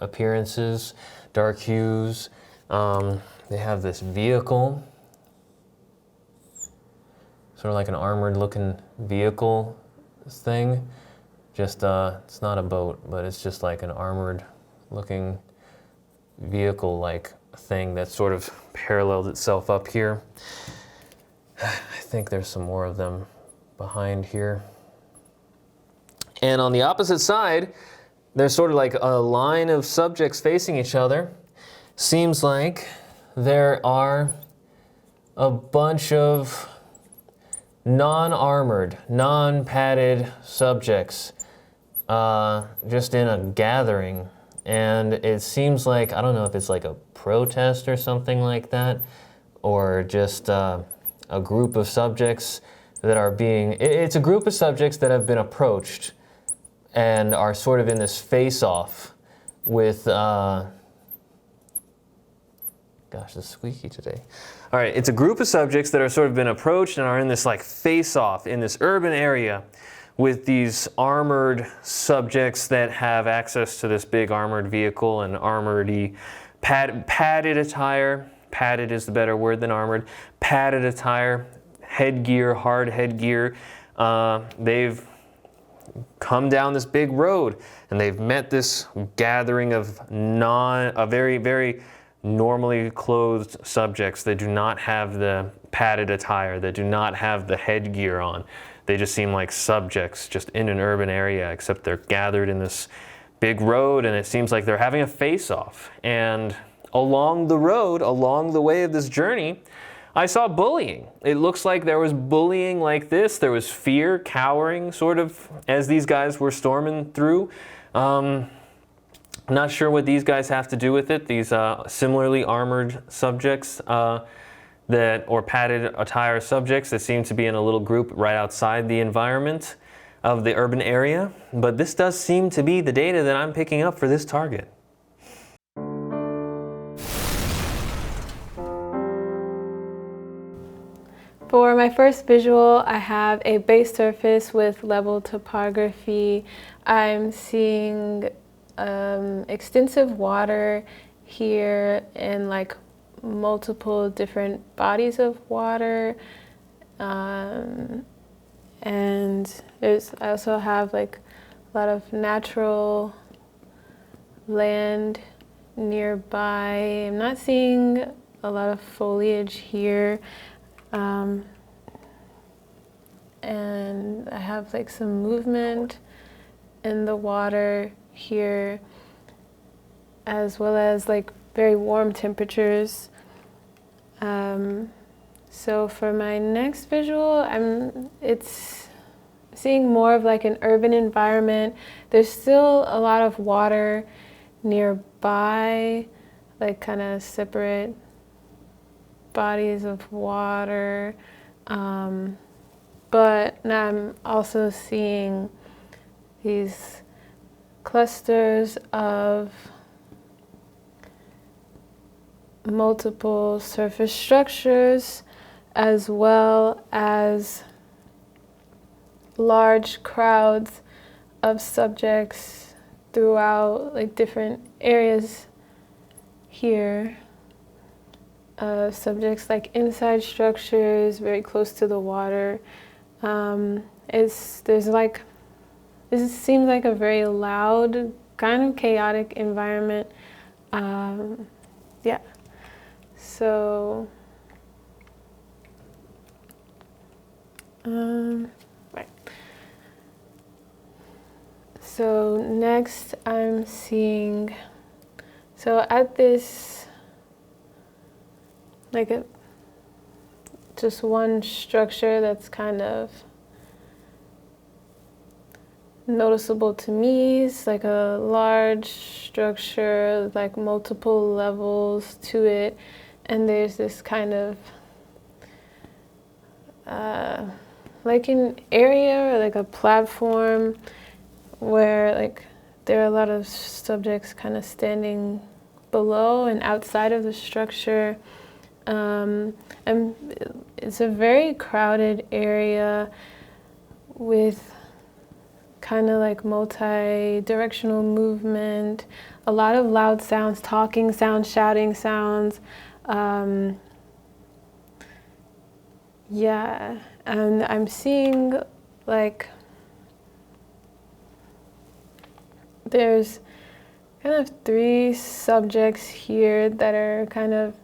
appearances, dark hues. They have this vehicle, sort of like an armored looking vehicle thing. Just, it's not a boat, but it's just like an armored looking vehicle-like thing that sort of parallels itself up here. I think there's some more of them behind here. And on the opposite side, there's sort of like a line of subjects facing each other. Seems like there are a bunch of non-armored, non-padded subjects just in a gathering. And it seems like, I don't know if it's like a protest or something like that, or just a group of subjects that are being, it's a group of subjects that have been approached and are sort of in this face-off with, gosh, it's squeaky today. All right, it's a group of subjects that are sort of been approached and are in this like face-off in this urban area with these armored subjects that have access to this big armored vehicle and armored-y padded attire. Padded is the better word than armored. Padded attire, headgear, hard headgear. They've come down this big road and they've met this gathering of very, very normally clothed subjects that do not have the padded attire, that do not have the headgear on. They just seem like subjects just in an urban area, except they're gathered in this big road, and it seems like they're having a face-off. And along the road, along the way of this journey, I saw bullying. It looks like there was bullying like this. There was fear, cowering, sort of, as these guys were storming through. Not sure what these guys have to do with it, these similarly armored subjects or padded attire subjects that seem to be in a little group right outside the environment of the urban area. But this does seem to be the data that I'm picking up for this target. For my first visual, I have a base surface with level topography. I'm seeing extensive water here and like multiple different bodies of water. And I also have like a lot of natural land nearby. I'm not seeing a lot of foliage here. And I have like some movement in the water here, as well as like very warm temperatures. So for my next visual, it's seeing more of like an urban environment. There's still a lot of water nearby, like kind of separate bodies of water, but now I'm also seeing these clusters of multiple surface structures, as well as large crowds of subjects throughout like different areas here. Subjects like inside structures, very close to the water. This seems like a very loud, kind of chaotic environment. Yeah. So Right. So next I'm seeing, so at this, like just one structure that's kind of noticeable to me. It's like a large structure, like multiple levels to it, and there's this kind of like an area or like a platform where like there are a lot of subjects kind of standing below and outside of the structure. And it's a very crowded area with kind of like multi-directional movement, a lot of loud sounds, talking sounds, shouting sounds. Yeah, and I'm seeing like there's kind of 3 subjects here that are kind of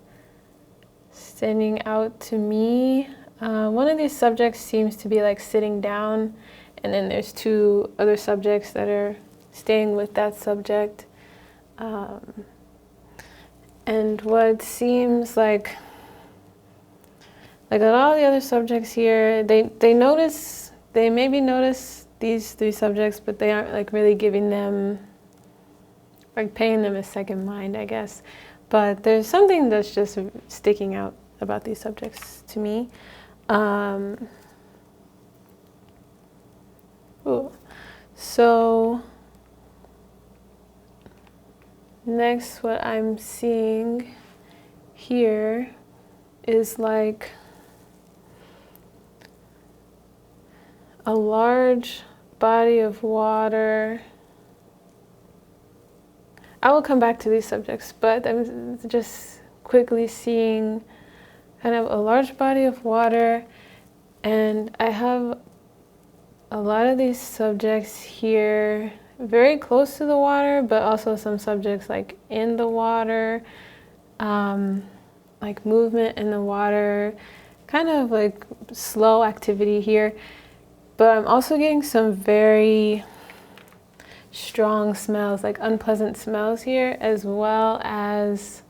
standing out to me. One of these subjects seems to be like sitting down, and then there's 2 other subjects that are staying with that subject. And what seems like a lot of the other subjects here, they maybe notice these 3 subjects, but they aren't like really giving them, like paying them a second mind, I guess. But there's something that's just sticking out about these subjects to me. So next, what I'm seeing here is like a large body of water. I will come back to these subjects, but I'm just quickly seeing kind of a large body of water, and I have a lot of these subjects here very close to the water, but also some subjects like in the water, like movement in the water, kind of like slow activity here. But I'm also getting some very strong smells, like unpleasant smells here, as well as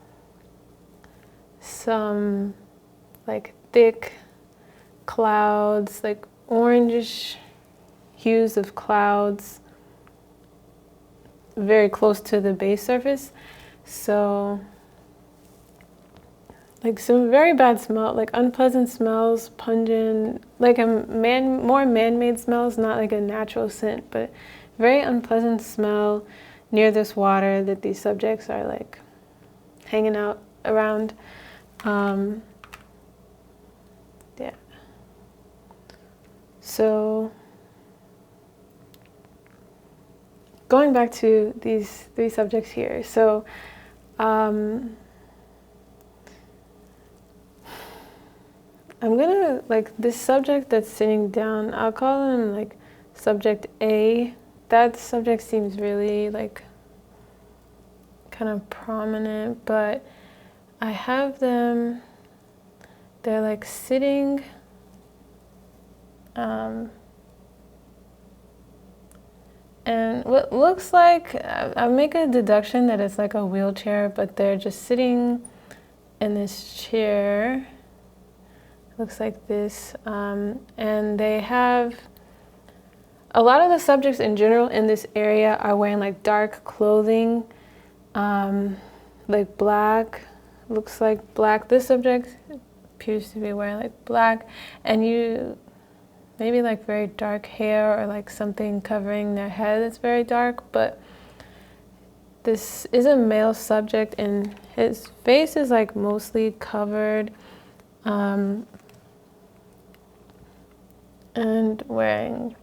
some like thick clouds, like orangish hues of clouds very close to the base surface. So like some very bad smell, like unpleasant smells, pungent, like more man-made smells, not like a natural scent, but very unpleasant smell near this water that these subjects are like hanging out around. Yeah. So going back to these 3 subjects here. So I'm gonna, like this subject that's sitting down, I'll call him like subject A. That subject seems really like kind of prominent, but I have them, they're like sitting, and what looks like, I make a deduction that it's like a wheelchair, but they're just sitting in this chair. Looks like this, and they have, a lot of the subjects in general in this area are wearing like dark clothing, like black, looks like black. This subject appears to be wearing like black, and maybe like very dark hair or like something covering their head that's very dark, but this is a male subject and his face is like mostly covered, and wearing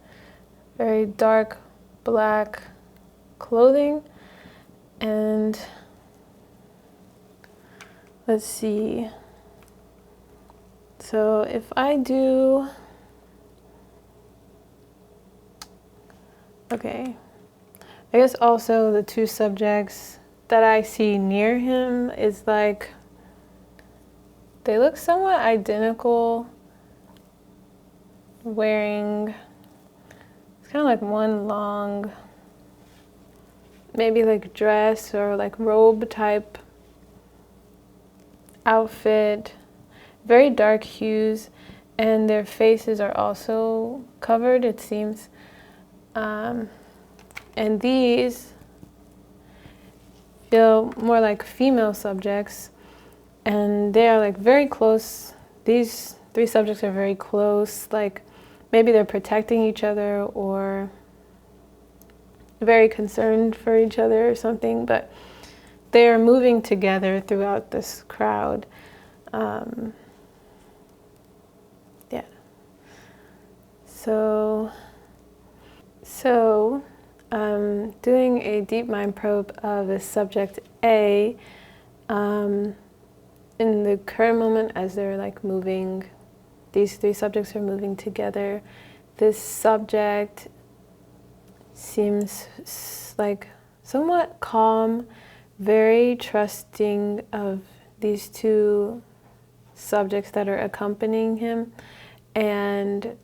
very dark black clothing. And let's see, so if I do, okay, I guess also the 2 subjects that I see near him is like, they look somewhat identical wearing, it's kind of like one long, maybe like dress or like robe type outfit, very dark hues, and their faces are also covered, it seems. And these feel more like female subjects, and they are like very close. These three subjects are very close, like maybe they're protecting each other or very concerned for each other or something, but they are moving together throughout this crowd. Yeah. So doing a deep mind probe of the subject A, in the current moment as they're like moving, these three subjects are moving together. This subject seems like somewhat calm, very trusting of these two subjects that are accompanying him, and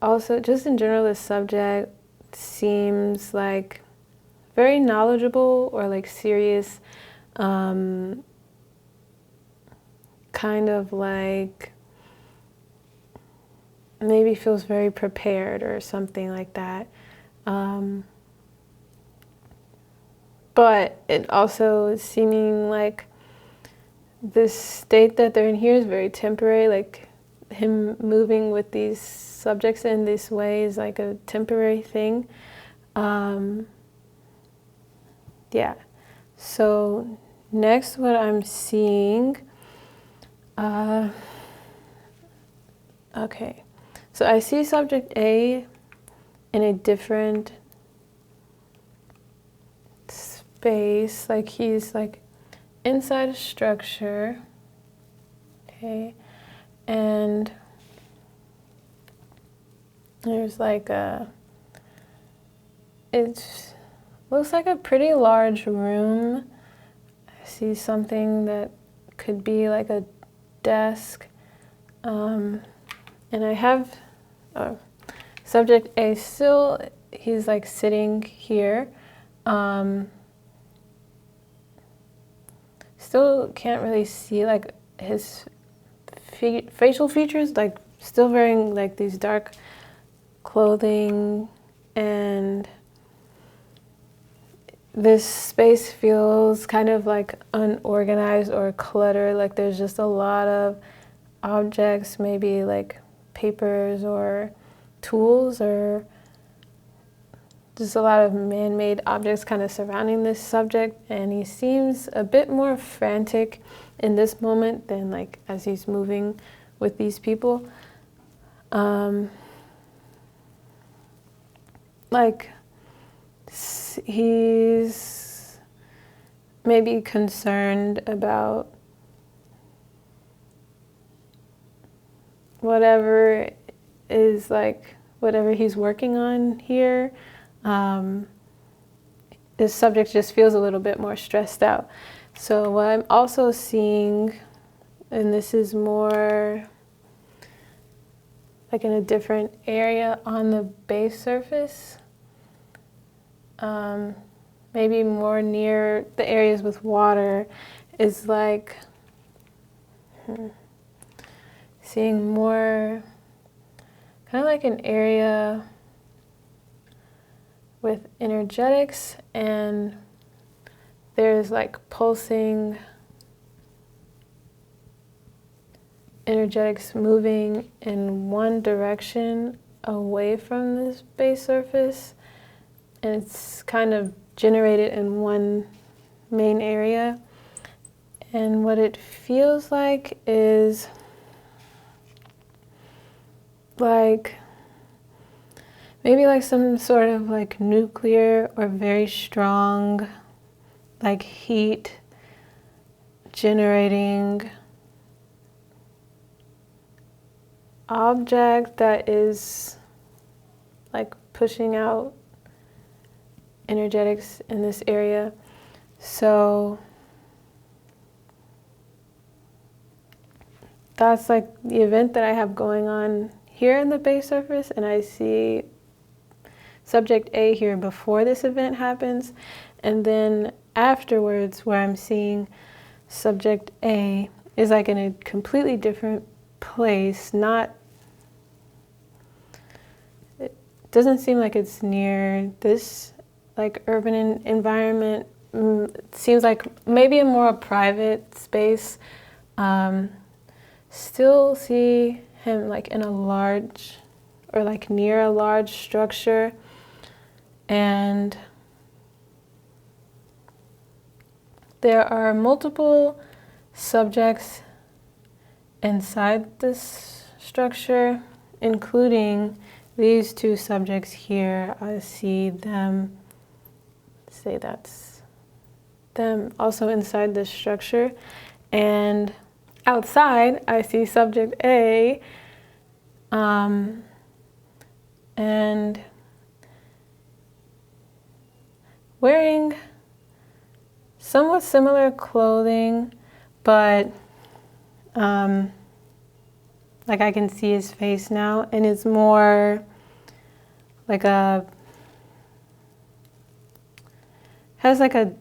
also just in general this subject seems like very knowledgeable or like serious, kind of like maybe feels very prepared or something like that. But it also is seeming like this state that they're in here is very temporary, like him moving with these subjects in this way is like a temporary thing. Yeah. So next what I'm seeing, okay. So I see subject A in a different space, like he's like inside a structure, okay, and there's like it looks like a pretty large room. I see something that could be like a desk, and I have subject A still, he's like sitting here. Still can't really see like his facial features, like still wearing like these dark clothing, and this space feels kind of like unorganized or cluttered, like there's just a lot of objects, maybe like papers or tools, or just a lot of man-made objects kind of surrounding this subject, and he seems a bit more frantic in this moment than like as he's moving with these people. Like he's maybe concerned about whatever is like whatever he's working on here. This subject just feels a little bit more stressed out. So what I'm also seeing, and this is more like in a different area on the base surface, maybe more near the areas with water, is like seeing more kind of like an area with energetics, and there's like pulsing energetics moving in one direction away from this base surface, and it's kind of generated in one main area. And what it feels like is like maybe like some sort of like nuclear or very strong like heat generating object that is like pushing out energetics in this area. So that's like the event that I have going on here in the base surface, and I see subject A here before this event happens, and then afterwards where I'm seeing subject A is like in a completely different place. It doesn't seem like it's near this like urban environment. It seems like maybe a more private space. Still see him like in a large or like near a large structure, and there are multiple subjects inside this structure, including these two subjects here. I see them, say that's them also inside this structure. And outside, I see subject A, and wearing somewhat similar clothing, but like I can see his face now, and it's more like has like a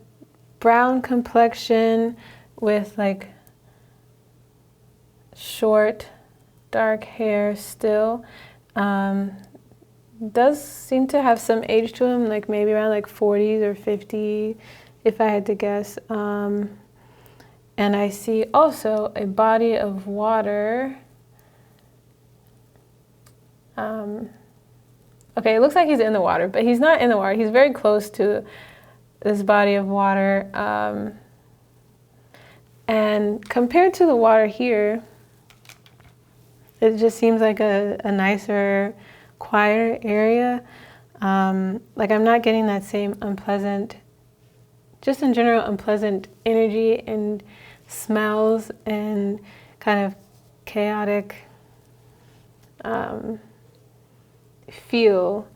brown complexion with like short, dark hair still. Does seem to have some age to him, like maybe around like 40s or 50, if I had to guess. And I see also a body of water. Okay, it looks like he's in the water, but he's not in the water. He's very close to this body of water. And compared to the water here, it just seems like a nicer, quieter area. Like I'm not getting that same unpleasant, just in general, unpleasant energy and smells and kind of chaotic feel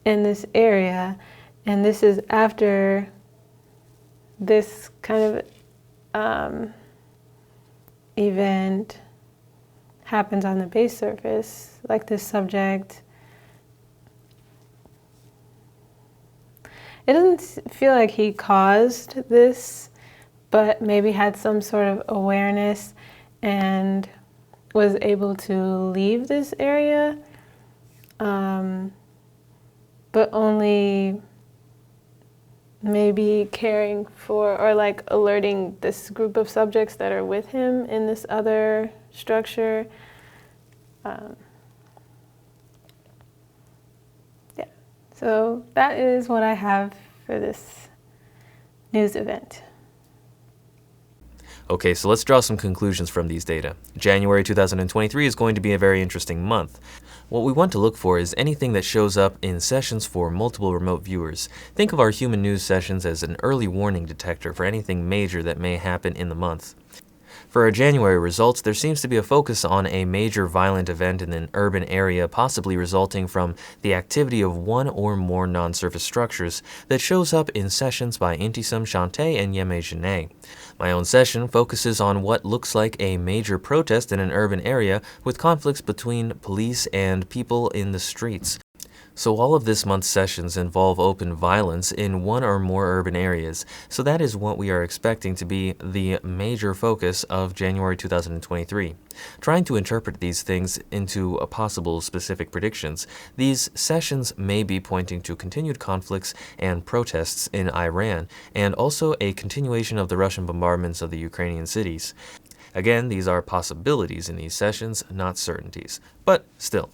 in this area. And this is after this kind of event happens on the base surface, like this subject. It doesn't feel like he caused this, but maybe had some sort of awareness and was able to leave this area, but only maybe caring for or like alerting this group of subjects that are with him in this other structure. Yeah, so that is what I have for this news event. Okay, so let's draw some conclusions from these data. January 2023 is going to be a very interesting month. What we want to look for is anything that shows up in sessions for multiple remote viewers. Think of our human news sessions as an early warning detector for anything major that may happen in the month. For our January results, there seems to be a focus on a major violent event in an urban area, possibly resulting from the activity of one or more non-surface structures that shows up in sessions by Intysam, Shantae, and Yeme Jeaneé. My own session focuses on what looks like a major protest in an urban area with conflicts between police and people in the streets. So all of this month's sessions involve open violence in one or more urban areas, so that is what we are expecting to be the major focus of January 2023. Trying to interpret these things into possible specific predictions, these sessions may be pointing to continued conflicts and protests in Iran, and also a continuation of the Russian bombardments of the Ukrainian cities. Again, these are possibilities in these sessions, not certainties. But still,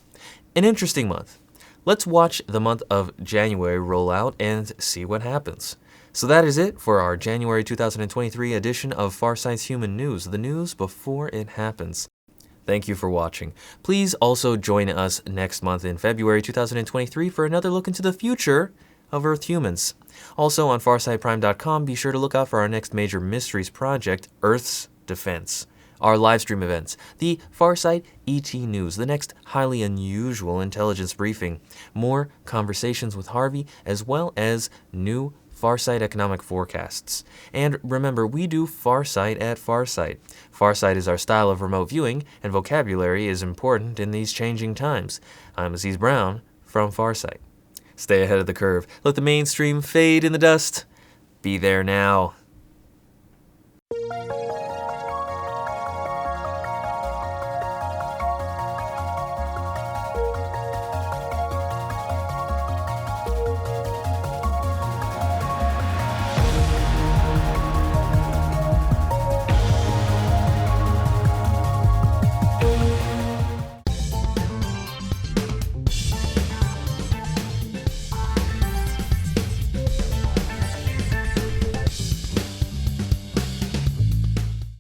an interesting month. Let's watch the month of January roll out and see what happens. So that is it for our January 2023 edition of Farsight's Human News, the news before it happens. Thank you for watching. Please also join us next month in February 2023 for another look into the future of Earth humans. Also on FarsightPrime.com, be sure to look out for our next major mysteries project, Earth's Defense. Our live stream events, the Farsight ET News, the next highly unusual intelligence briefing, more conversations with Harvey, as well as new Farsight Economic Forecasts. And remember, we do Farsight at Farsight. Farsight is our style of remote viewing, and vocabulary is important in these changing times. I'm Aziz Brown from Farsight. Stay ahead of the curve. Let the mainstream fade in the dust. Be there now.